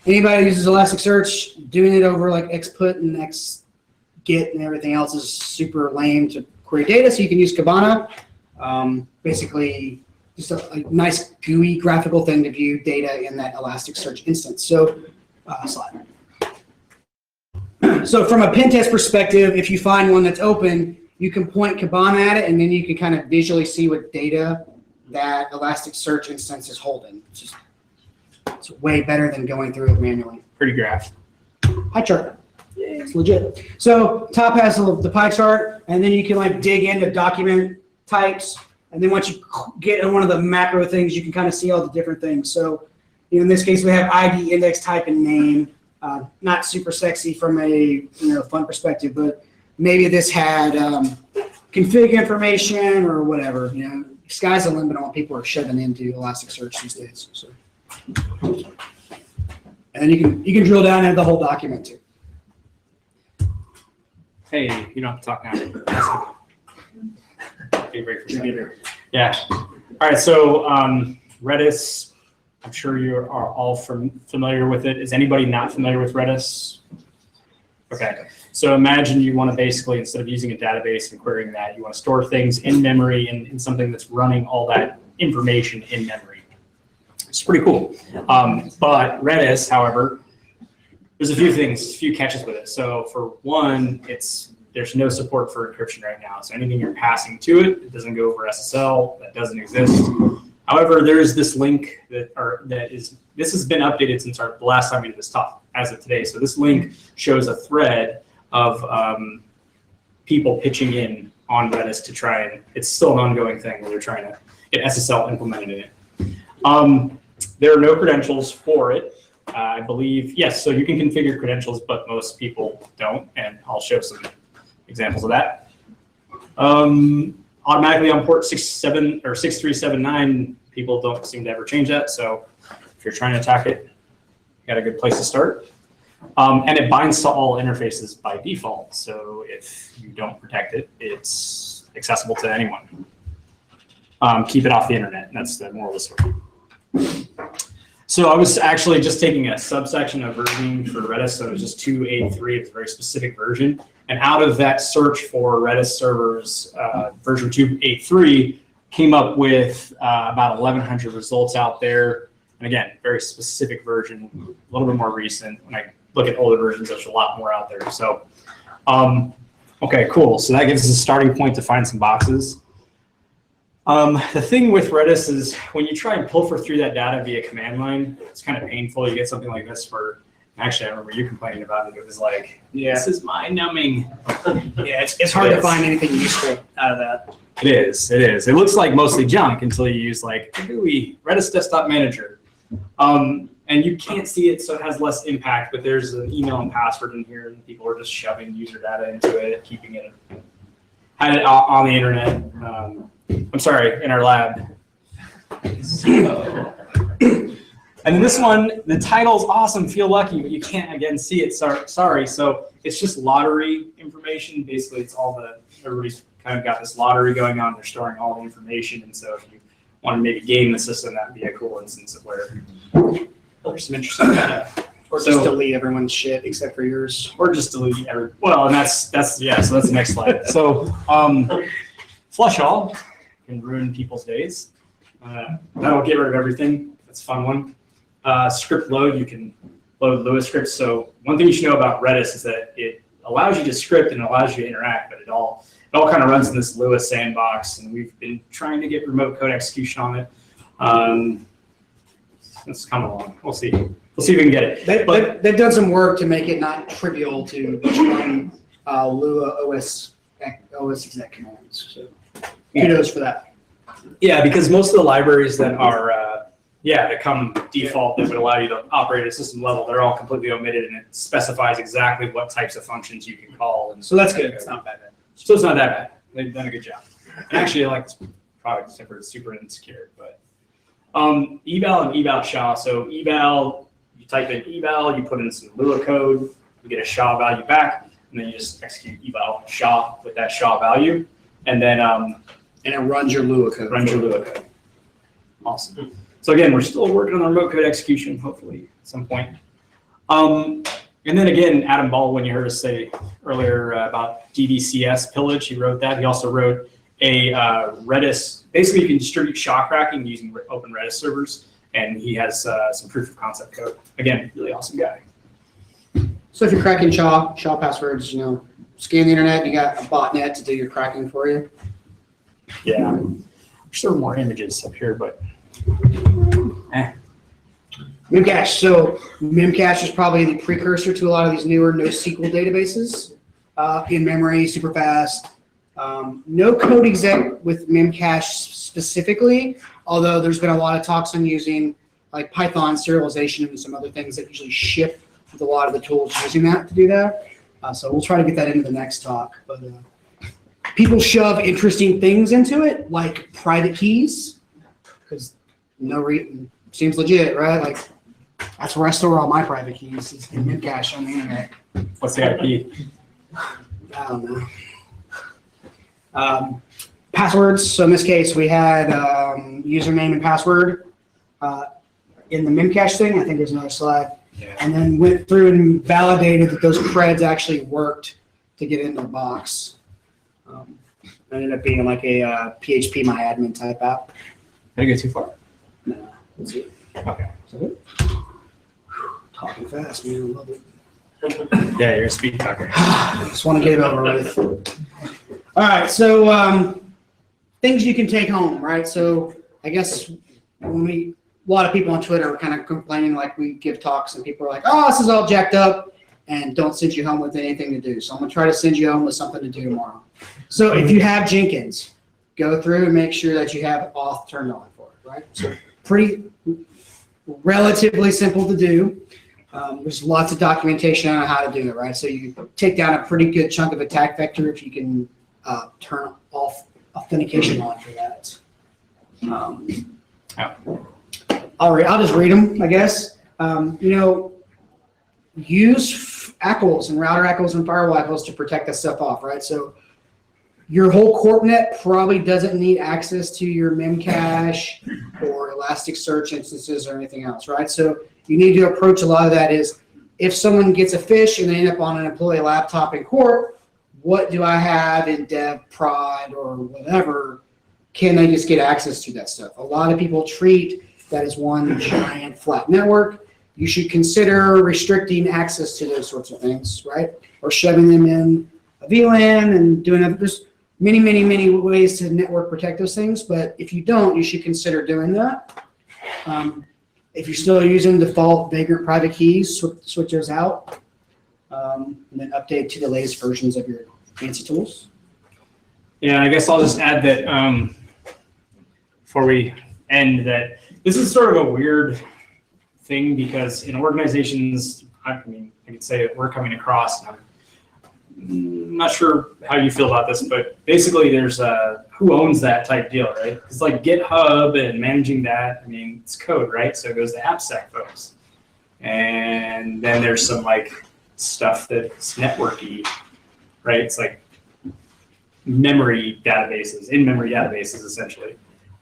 Anybody who uses Elasticsearch, doing it over like Xput and Xgit and everything else is super lame to query data, so you can use Kibana. Basically, just a nice GUI graphical thing to view data in that Elasticsearch instance. So, slide. So from a pen test perspective, if you find one that's open, you can point Kibana at it, and then you can kind of visually see what data that Elasticsearch instance is holding. It's way better than going through it manually. Pretty graph. Pie chart. Yeah, it's legit. So top has the pie chart, and then you can like dig into document types. And then once you get in one of the macro things, you can kind of see all the different things. So in this case, we have ID, index type, and name. Not super sexy from a fun perspective, but maybe this had config information or whatever. Sky's the limit on what people are shoving into Elasticsearch these days. So, and you can drill down into the whole document too. Hey, you don't have to talk now. Okay, break for a second. Yeah. All right. So Redis, I'm sure you are all familiar with it. Is anybody not familiar with Redis? Okay. So imagine you want to basically, instead of using a database and querying that, you want to store things in memory in something that's running all that information in memory. It's pretty cool. But Redis, however, there's a few catches with it. So for one, there's no support for encryption right now. So anything you're passing to it, it doesn't go over SSL. That doesn't exist. However, there is this link this has been updated since the last time we did this talk, as of today. So this link shows a thread of people pitching in on Redis to try and, it's still an ongoing thing where they're trying to get SSL implemented in it. There are no credentials for it. I believe, yes, so you can configure credentials, but most people don't, and I'll show some examples of that. Automatically on port 6379, people don't seem to ever change that, so if you're trying to attack it, you got a good place to start. And it binds to all interfaces by default, so if you don't protect it, it's accessible to anyone. Keep it off the internet, that's the moral of the story. So I was actually just taking a subsection of versioning for Redis, so it was just 2.8.3, it's a very specific version. And out of that search for Redis servers, version 2.8.3 came up with about 1,100 results out there. And again, very specific version, a little bit more recent. When I look at older versions, there's a lot more out there. So, okay, cool. So that gives us a starting point to find some boxes. The thing with Redis is when you try and pilfer through that data via command line, it's kind of painful. You get something like this where, actually, I remember you complaining about it. It was like, this is mind-numbing. Yeah, it's hard to find anything useful out of that. It is. It looks like mostly junk until you use like GUI, Redis Desktop Manager. And you can't see it, so it has less impact, but there's an email and password in here, and people are just shoving user data into it, keeping it, had it on the internet. I'm sorry, in our lab. And then this one, the title's awesome, feel lucky, but you can't, again, see it, sorry. So it's just lottery information. Basically, it's everybody's kind of got this lottery going on. They're storing all the information. And so if you want to maybe game the system, that would be a cool instance of where there's some interesting data. Or just delete everyone's shit except for yours. Or just delete well, and that's yeah, so that's the next slide. So flush all can ruin people's days. That'll get rid of everything. That's a fun one. Script load, you can load Lewis scripts. So one thing you should know about Redis is that it allows you to script and allows you to interact, but it all kind of runs in this Lewis sandbox, and we've been trying to get remote code execution on it. It's kind of long. We'll see. We'll see if we can get it. They've done some work to make it not trivial to run Lua OS exec commands. So kudos for that. Yeah, because most of the libraries that are, that come default that would allow you to operate at a system level, they're all completely omitted, and it specifies exactly what types of functions you can call. And So that's good. It's not bad. So it's not that bad. They've done a good job. And actually, I like this product except for it's super insecure. But eval and eval SHA. So eval, you type in eval, you put in some Lua code, you get a SHA value back, and then you just execute eval SHA with that SHA value, and then And it runs your Lua code. runs your Lua code. Awesome. So again, we're still working on the remote code execution, hopefully at some point. And then again, Adam Baldwin, you heard us say earlier about DDCS pillage. He wrote that. He also wrote a Redis. Basically, you can distribute SHA cracking using open Redis servers, and he has some proof of concept code. Again, really awesome guy. So if you're cracking SHA passwords, scan the internet, you got a botnet to do your cracking for you. Yeah. There's still more images up here, but Memcache. So Memcache is probably the precursor to a lot of these newer NoSQL databases. In memory, super fast. No code exec with Memcache specifically, although there's been a lot of talks on using like Python serialization and some other things that usually ship with a lot of the tools using that to do that. So we'll try to get that into the next talk. But people shove interesting things into it, like private keys, because seems legit, right? Like that's where I store all my private keys is in Memcache on the internet. what's the IP? I don't know. Passwords. So in this case, we had username and password in the Memcache thing. I think there's another slide. Yeah. And then went through and validated that those creds actually worked to get in the box. It ended up being like a PHP MyAdmin type app. Did I go too far? No, that's it. Okay. Talking fast, man. I love it. Yeah, you're a speed talker. Just want to get it over with. All right, so things you can take home, right? So I guess a lot of people on Twitter are kind of complaining like we give talks and people are like, oh, this is all jacked up and don't send you home with anything to do. So I'm going to try to send you home with something to do tomorrow. So if you have Jenkins, go through and make sure that you have auth turned on for it, right? So relatively simple to do. There's lots of documentation on how to do it, right? So you take down a pretty good chunk of attack vector if you can turn off authentication on for that. All right, I'll just read them, I guess. Use ACLs and router ACLs and firewall ACLs to protect that stuff off, right? So your whole CorpNet probably doesn't need access to your Memcache or Elasticsearch instances or anything else, right? So you need to approach a lot of that is if someone gets a phish and they end up on an employee laptop in Corp, what do I have in dev, prod, or whatever? Can they just get access to that stuff? A lot of people treat that as one giant flat network. You should consider restricting access to those sorts of things, right? Or shoving them in a VLAN and doing other. There's many, many, many ways to network protect those things, but if you don't, you should consider doing that. If you're still using default vagrant private keys, switch those out, and then update to the latest versions of your fancy tools. Yeah, I guess I'll just add that before we end that this is sort of a weird thing because in organizations, I could say that we're coming across, and I'm not sure how you feel about this, but basically there's who owns that type deal, right? It's like GitHub and managing that. It's code, right? So it goes to AppSec folks. And then there's some stuff that's networky, right? It's like memory databases, in-memory databases, essentially.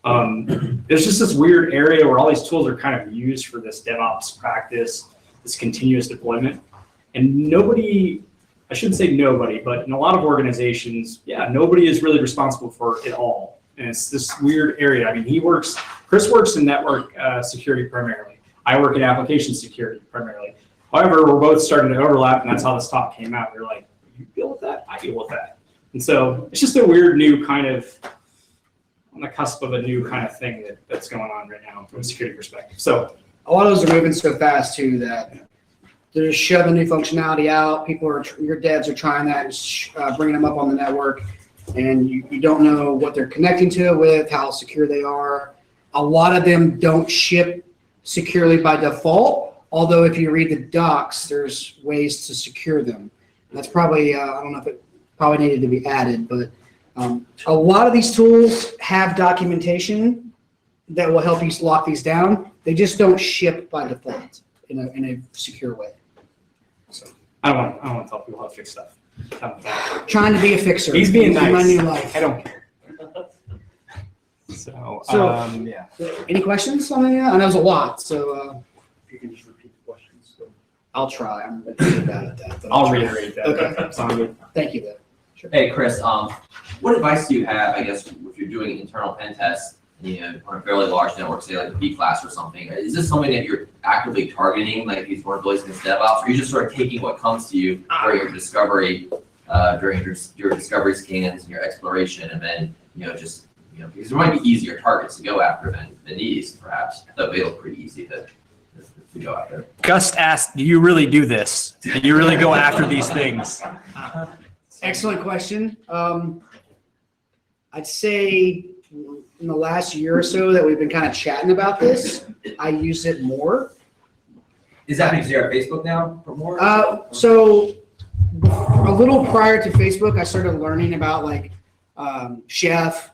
There's just this weird area where all these tools are kind of used for this DevOps practice, this continuous deployment. And nobody, I shouldn't say nobody, but in a lot of organizations, nobody is really responsible for it all. And it's this weird area. Chris works in network security primarily. I work in application security primarily. However, we're both starting to overlap, and that's how this talk came out. We're like, you deal with that, I deal with that. And so it's just a weird new kind of on the cusp of a new kind of thing that's going on right now from a security perspective. So A lot of those are moving so fast too that they're just shoving new functionality out. Your devs are trying that, and bringing them up on the network, and you don't know what they're connecting to it with, how secure they are. A lot of them don't ship securely by default, although if you read the docs, there's ways to secure them. And that's probably, I don't know if it probably needed to be added, but a lot of these tools have documentation that will help you lock these down. They just don't ship by default in a secure way. So I don't want to tell people how to fix stuff. trying to be a fixer. He's being This is nice. my new life. I don't care. So yeah. Any questions on that? I know it's a lot, so If you can just repeat the questions. So. I'll try. I'm pretty bad at that. but I'll try. reiterate that. Okay. Sound good? Thank you, though. Hey, Chris, what advice do you have, I guess, if you're doing internal pen tests, on a fairly large network, say like a B class or something? Is this something that you're actively targeting, like these vulnerabilities against DevOps, or are you just sort of taking what comes to you during your discovery, during your discovery scans and your exploration, and then, because there might be easier targets to go after than these, perhaps. I thought they look pretty easy to go after. Gus asked, do you really do this? Do you really go after these things? Excellent question. I'd say in the last year or so that we've been kind of chatting about this, I use it more. Is that because you're on Facebook now for more? So a little prior to Facebook, I started learning about like Chef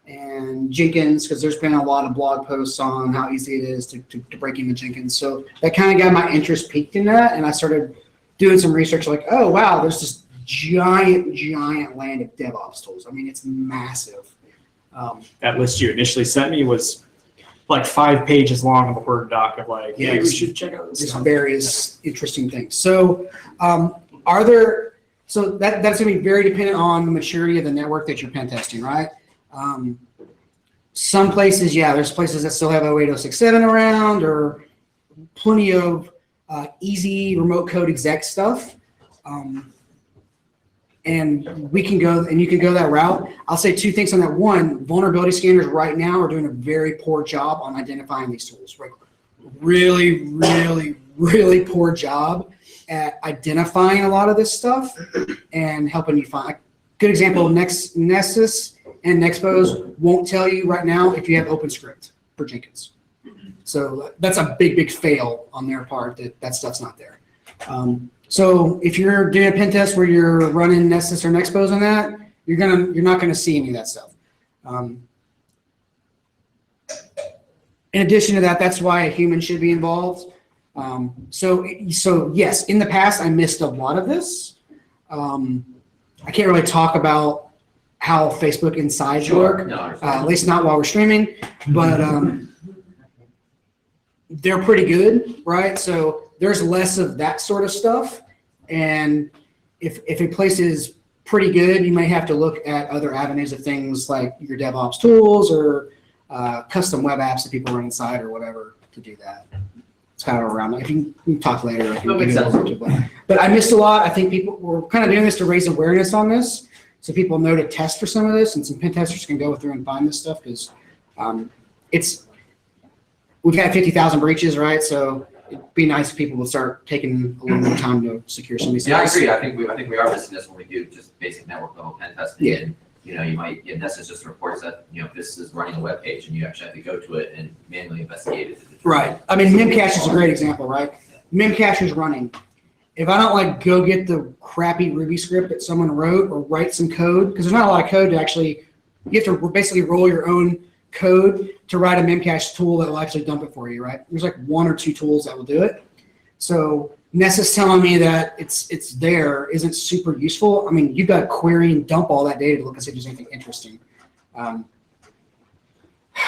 and Jenkins, because there's been a lot of blog posts on how easy it is to break into Jenkins. So that kind of got my interest peaked in that, and I started doing some research like, oh, wow, there's this giant land of DevOps tools. I mean, it's massive. That list you initially sent me was like 5 pages long of a Word doc of like, Yeah, hey, we should check out this There's stuff. various interesting things. So that's gonna be very dependent on the maturity of the network that you're pen testing, right? Some places, there's places that still have 08067 around, or plenty of easy remote code exec stuff. And you can go that route. I'll say 2 things on that. One, vulnerability scanners right now are doing a very poor job on identifying these tools. Right? Really poor job at identifying a lot of this stuff and helping you find. Good example, Nessus and Nexpose won't tell you right now if you have OpenScript for Jenkins. So that's a big fail on their part that stuff's not there. So if you're doing a pen test where you're running Nessus or Nexpose on that, you're not gonna see any of that stuff. In addition to that, that's why a human should be involved. So yes, in the past I missed a lot of this. I can't really talk about how Facebook insides work, at least not while we're streaming, but they're pretty good, right? So there's less of that sort of stuff. And if a place is pretty good, you may have to look at other avenues of things like your DevOps tools or custom web apps that people run inside or whatever to do that. It's kind of around. If you can talk later, I can give you a little bit. But I missed a lot. I think we're kind of doing this to raise awareness on this, so people know to test for some of this, and some pen testers can go through and find this stuff, because we've had 50,000 breaches, right? So it'd be nice if people would start taking a little more time to secure some of these things. Yeah, I agree. I think we are missing this when we do just basic network level pen testing. Yeah. And, you might get Nessus just reports that, this is running a web page and you actually have to go to it and manually investigate it. Right. I mean, Memcache is a great example, right? Memcache is running. If I don't go get the crappy Ruby script that someone wrote or write some code, because there's not a lot of code to actually, you have to basically roll your own code to write a Memcache tool that will actually dump it for you, right? There's 1 or 2 tools that will do it. So Nessus telling me that it's there isn't super useful. I mean, you've got to query and dump all that data to look and see if there's anything interesting.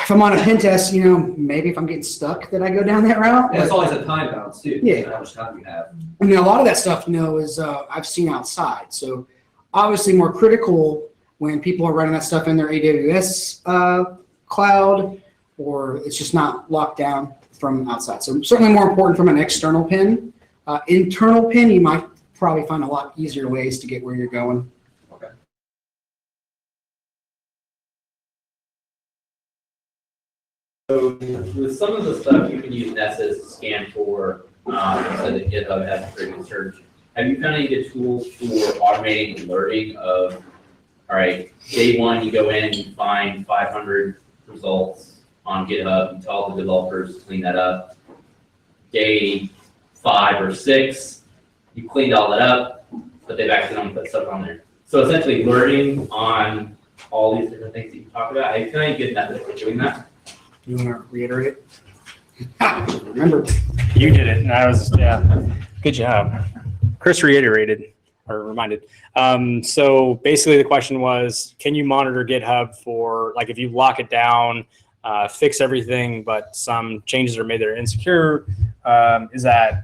If I'm on a pen test, maybe if I'm getting stuck, that I go down that route. And it's always a time balance too. Yeah. How much time you have. I mean, a lot of that stuff, is I've seen outside. So obviously more critical when people are running that stuff in their AWS cloud, or it's just not locked down from outside. So certainly more important from an external pin. Internal pin, you might probably find a lot easier ways to get where you're going. with some of the stuff you can use Nessus to scan for, so that GitHub has a pretty good search. Have you found any good tools for automating alerting of, all right, day one, you go in, you find 500 results on GitHub, you tell the developers to clean that up. Day 5 or 6, you cleaned all that up, but they've accidentally put stuff on there. So essentially learning on all these different things that you talked about, have you found any good methods for doing that? You want to reiterate? Remember, You did it, and I was, yeah, good job. Chris reiterated, or reminded. So basically the question was, can you monitor GitHub for, like if you lock it down, fix everything, but some changes are made that are insecure, is that,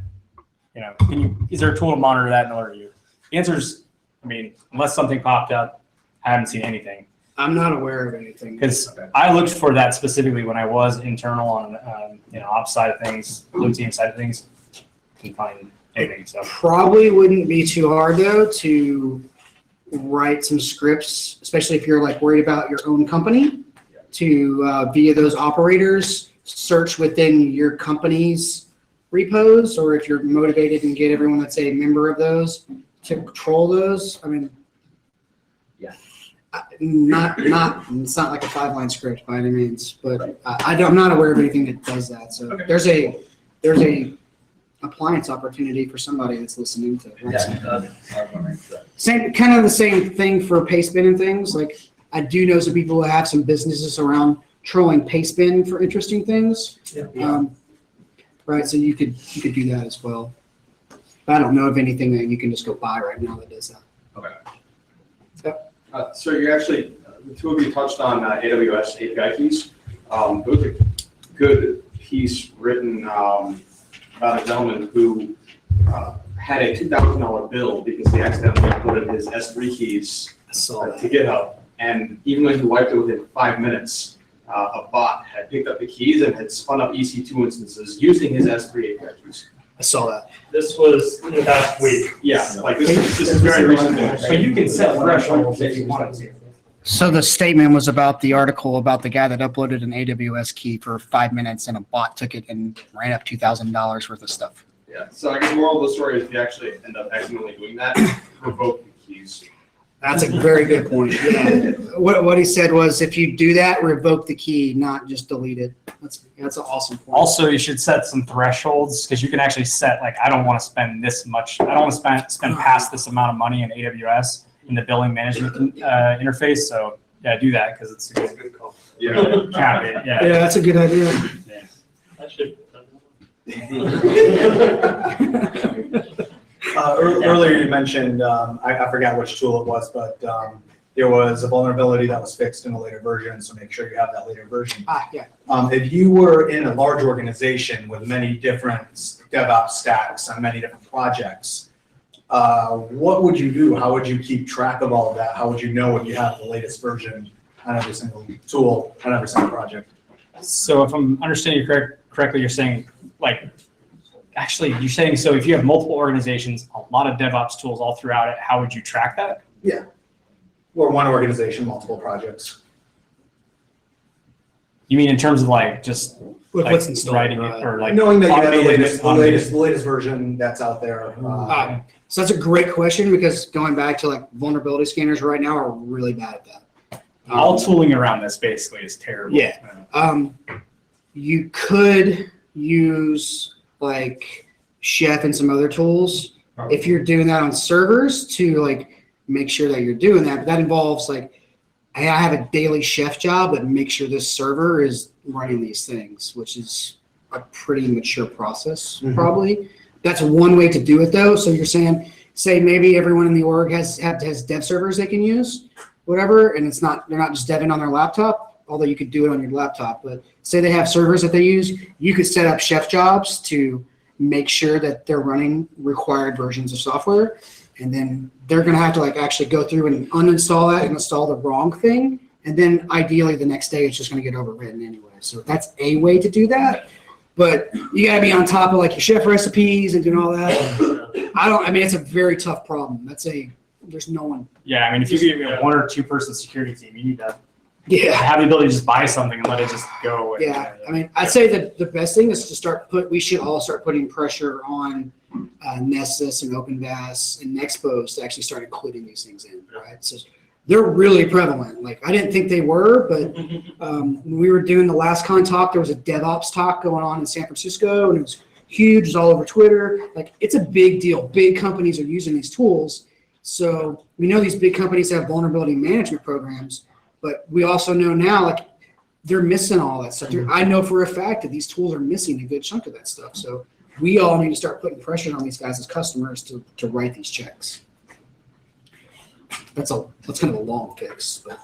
is there a tool to monitor that and alert you? The answer is, I mean, unless something popped up, I haven't seen anything. I'm not aware of anything. Because I looked for that specifically when I was internal on, ops side of things, blue team side of things. Couldn't find anything. So Probably wouldn't be too hard though to write some scripts, especially if you're like worried about your own company, to via those operators search within your company's repos, or if you're motivated and get everyone that's a member of those to control those. I mean, it's not like a 5-line script by any means, but I'm not aware of anything that does that. So there's a appliance opportunity for somebody that's listening to. Same kind of the same thing for Pastebin and things. Like I do know some people who have some businesses around trolling Pastebin for interesting things. Right, so you could do that as well. But I don't know of anything that you can just go buy right now that does that. So you actually, the two of you touched on AWS API keys. There was a good piece written about a gentleman who had a $2,000 bill because he accidentally uploaded his S3 keys to GitHub. And even when he wiped it within 5 minutes, a bot had picked up the keys and had spun up EC2 instances using his S3 API keys. I saw that. This was in the past week. Yeah, like this is very recent. but you can set thresholds if you wanted to. So the statement was about the article about the guy that uploaded an AWS key for 5 minutes and a bot took it and ran up $2,000 worth of stuff. Yeah, so I guess the moral of the story is if you actually end up accidentally doing that, revoke the keys. That's a very good point. Yeah. What he said was if you do that, revoke the key, not just delete it. That's an awesome point. Also, you should set some thresholds because you can actually set like I don't want to spend this much. I don't want to spend past this amount of money in AWS in the billing management interface. So yeah, do that because it's a good call. Yeah. Cap it. Yeah. Yeah, that's a good idea. Yeah. That should. Earlier you mentioned, I forgot which tool it was, but there was a vulnerability that was fixed in a later version, so make sure you have that later version. Yeah. If you were in a large organization with many different DevOps stacks on many different projects, what would you do? How would you keep track of all of that? How would you know if you have the latest version on every single tool, on every single project? So if I'm understanding you correctly, you're saying like, actually you're saying, so if you have multiple organizations, a lot of DevOps tools all throughout it, how would you track that? Yeah. Or one organization, multiple projects. You mean in terms of like just like What's installed, writing it or like Knowing that you have automated- the latest version that's out there. So that's a great question because going back to like vulnerability scanners right now are really bad at that. all tooling around this basically is terrible. Yeah. You could use like Chef and some other tools if you're doing that on servers to like make sure that you're doing that. But that involves like, hey, I have a daily Chef job that make sure this server is running these things, which is a pretty mature process probably. That's one way to do it though. So you're saying, say maybe everyone in the org has dev servers they can use, whatever, and they're not just deving on their laptop, although you could do it on your laptop. But say they have servers that they use, you could set up Chef jobs to make sure that they're running required versions of software. And then they're going to have to like actually go through and uninstall that and install the wrong thing. And then ideally the next day it's just going to get overwritten anyway. So that's a way to do that. But you got to be on top of like your Chef recipes and doing all that. I mean, it's a very tough problem. There's no one. Yeah, I mean, if you give me a 1 or 2 person security team, you need to Yeah. have the ability to just buy something and let it just go away. Yeah, I mean, I'd say that the best thing is to we should all start putting pressure on Nessus and OpenVAS and Expos to actually start including these things in, right? So they're really prevalent. Like, I didn't think they were, but when we were doing the last con talk, there was a DevOps talk going on in San Francisco, and it was huge. It was all over Twitter. Like, it's a big deal. Big companies are using these tools. So we know these big companies have vulnerability management programs, but we also know now, like, they're missing all that stuff. I know for a fact that these tools are missing a good chunk of that stuff. So we all need to start putting pressure on these guys as customers to write these checks. That's kind of a long fix. But.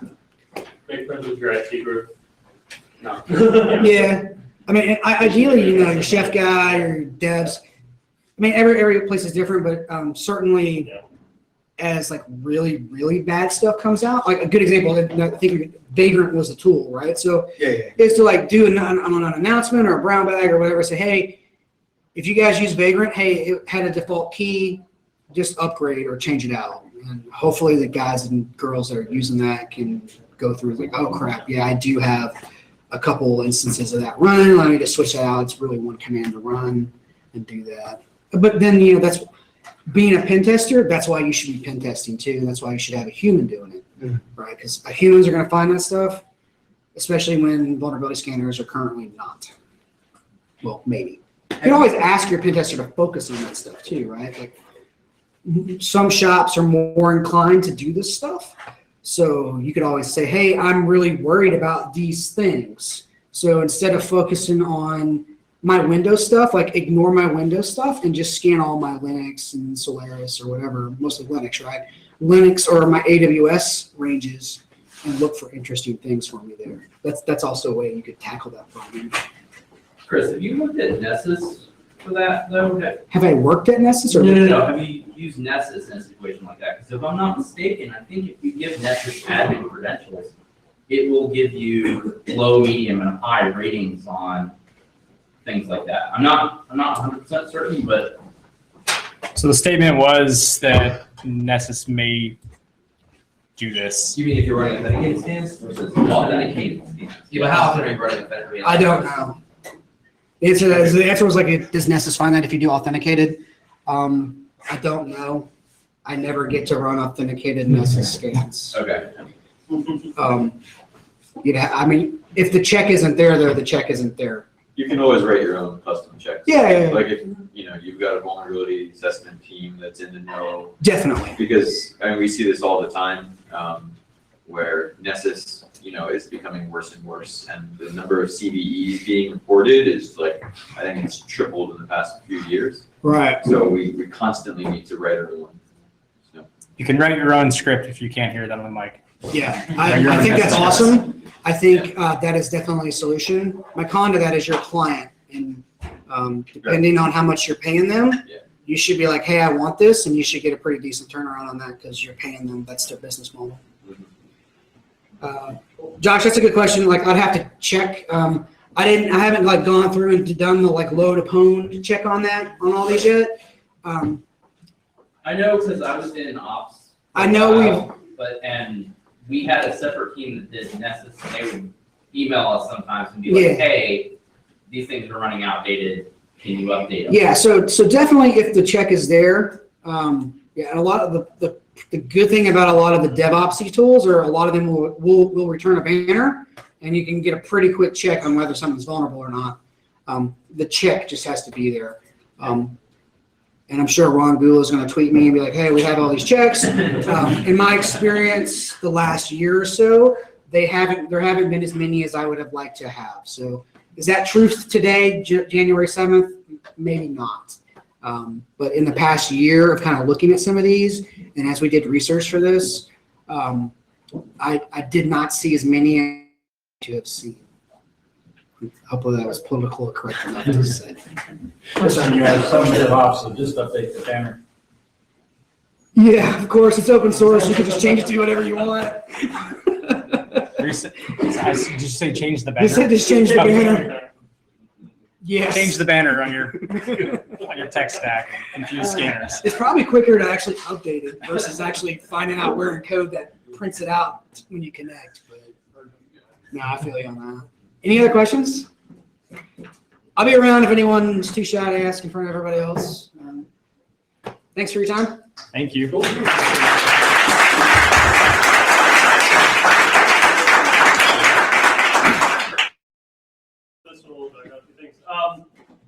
Make friends with your IT group. No. Yeah. I mean, ideally, you know, your chef guy or your devs. I mean, every place is different, but certainly as like really, really bad stuff comes out, like a good example, I think Vagrant was the tool, right? So is to like do an announcement or a brown bag or whatever, say, hey, if you guys use Vagrant, hey, it had a default key, just upgrade or change it out. And hopefully the guys and girls that are using that can go through like, oh crap, yeah, I do have a couple instances of that running. Let me just switch that out. It's really one command to run and do that. But then, you know, that's being a pen tester. That's why you should be pen testing too. That's why you should have a human doing it, right? Because humans are going to find that stuff, especially when vulnerability scanners are currently not. Well, maybe. You can always ask your pen tester to focus on that stuff too, right? Like some shops are more inclined to do this stuff. So you could always say, hey, I'm really worried about these things. So instead of focusing on my Windows stuff, like ignore my Windows stuff and just scan all my Linux and Solaris or whatever, mostly Linux, right? Linux or my AWS ranges and look for interesting things for me there. That's also a way you could tackle that problem. Chris, have you looked at Nessus for that though? Have I worked at Nessus? Or No. Have you used Nessus in a situation like that? Because if I'm not mistaken, I think if you give Nessus admin credentials, it will give you low, medium, and high ratings on things like that. I'm not 100% certain, but So the statement was that Nessus may do this. You mean if you're running authenticated scans versus authenticated scans? Yeah, but how often are you running authenticated? I don't know. The answer was like, does Nessus find that if you do authenticated? I don't know. I never get to run authenticated Nessus scans. okay. I mean, if the check isn't there, the check isn't there. You can always write your own custom checks. Yeah. Like if, you know, you've got a vulnerability assessment team that's in the know. Definitely. Because, I mean, we see this all the time, where Nessus, you know, is becoming worse and worse. And the number of CVEs being reported is like, I think it's tripled in the past few years. Right. So we constantly need to write our own. So. You can write your own script if you can't hear that on the mic. Yeah, I think that's awesome. I think that is definitely a solution. My con to that is your client, and depending on how much you're paying them, you should be like, hey, I want this, and you should get a pretty decent turnaround on that because you're paying them. That's their business model. Josh, that's a good question. Like, I'd have to check. I haven't like gone through and done the like load of pwn check on all these yet. I know because I was in ops. I know we had a separate team that did Nessus, and they would email us sometimes and be like, hey, these things are running outdated. Can you update them? Yeah, so definitely if the check is there, and a lot of the good thing about a lot of the DevOps tools are a lot of them will return a banner, and you can get a pretty quick check on whether something's vulnerable or not. The check just has to be there. And I'm sure Ron Gula is going to tweet me and be like, hey, we have all these checks. In my experience, the last year or so, there haven't been as many as I would have liked to have. So is that true today, January 7th? Maybe not. But in the past year of kind of looking at some of these, and as we did research for this, I did not see as many as you have seen. Hopefully that was political correct enough to say. Listen, you have some DevOps, so just update the banner. Yeah, of course, it's open source. You can just change it to whatever you want. Did you say change the banner? You said just change the banner. Yes. Change the banner on your tech stack and confuse scanners. It's probably quicker to actually update it versus actually finding out where in code that prints it out when you connect. But No, I feel you on that. Any other questions? I'll be around if anyone's too shy to ask in front of everybody else. Thanks for your time. Thank you.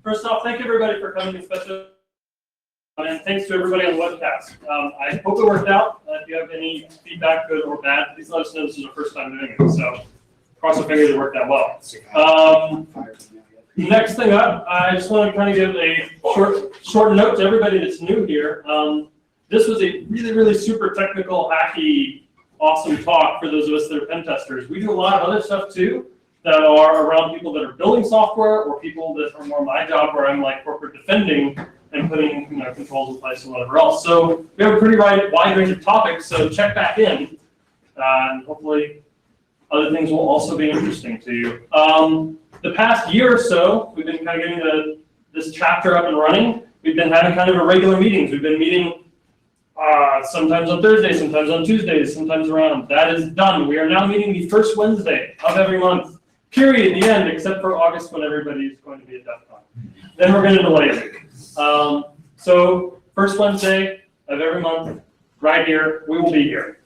First off, thank you everybody for coming, especially, and thanks to everybody on the webcast. I hope it worked out. If you have any feedback, good or bad, please let us know. This is our first time doing it, so cross our fingers it worked out well. Next thing up, I just want to kind of give a short note to everybody that's new here. This was a really super technical, hacky, awesome talk for those of us that are pen testers. We do a lot of other stuff too that are around people that are building software or people that are more my job where I'm like corporate defending and putting controls in place and whatever else. So we have a pretty wide range of topics, so check back in and hopefully other things will also be interesting to you. The past year or so, we've been kind of getting this chapter up and running. We've been having kind of regular meetings. We've been meeting sometimes on Thursdays, sometimes on Tuesdays, sometimes around. That is done. We are now meeting the first Wednesday of every month. Period, the end, except for August when everybody is going to be at DEF CON. Then we're going to delay it. So first Wednesday of every month, right here, we will be here.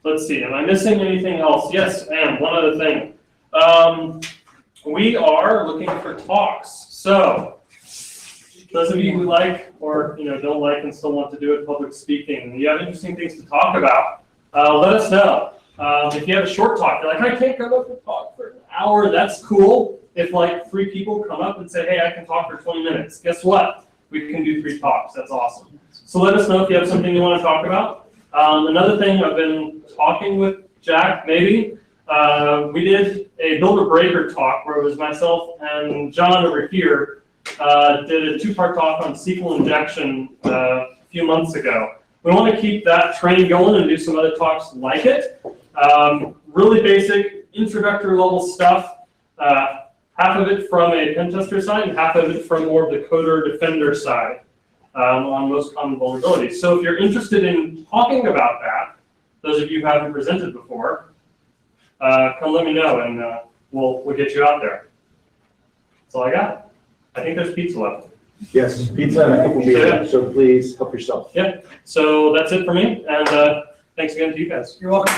Let's see, am I missing anything else? Yes, I am. One other thing. We are looking for talks. So those of you who like or don't like and still want to do it, public speaking, and you have interesting things to talk about, let us know. If you have a short talk, you're like, I can't come up and talk for an hour, that's cool. If like 3 people come up and say, hey, I can talk for 20 minutes, guess what? We can do 3 talks, that's awesome. So let us know if you have something you want to talk about. Another thing, I've been talking with Jack, maybe. We did a Builder Breaker talk where it was myself and John over here did a 2-part talk on SQL injection a few months ago. We want to keep that train going and do some other talks like it. Really basic, introductory level stuff. Half of it from a pen tester side and half of it from more of the coder defender side on most common vulnerabilities. So if you're interested in talking about that, those of you who haven't presented before, come let me know and we'll get you out there. That's all I got. I think there's pizza left. Yes, pizza and a couple beers, so please help yourself. Yeah, so that's it for me, and thanks again to you guys. You're welcome.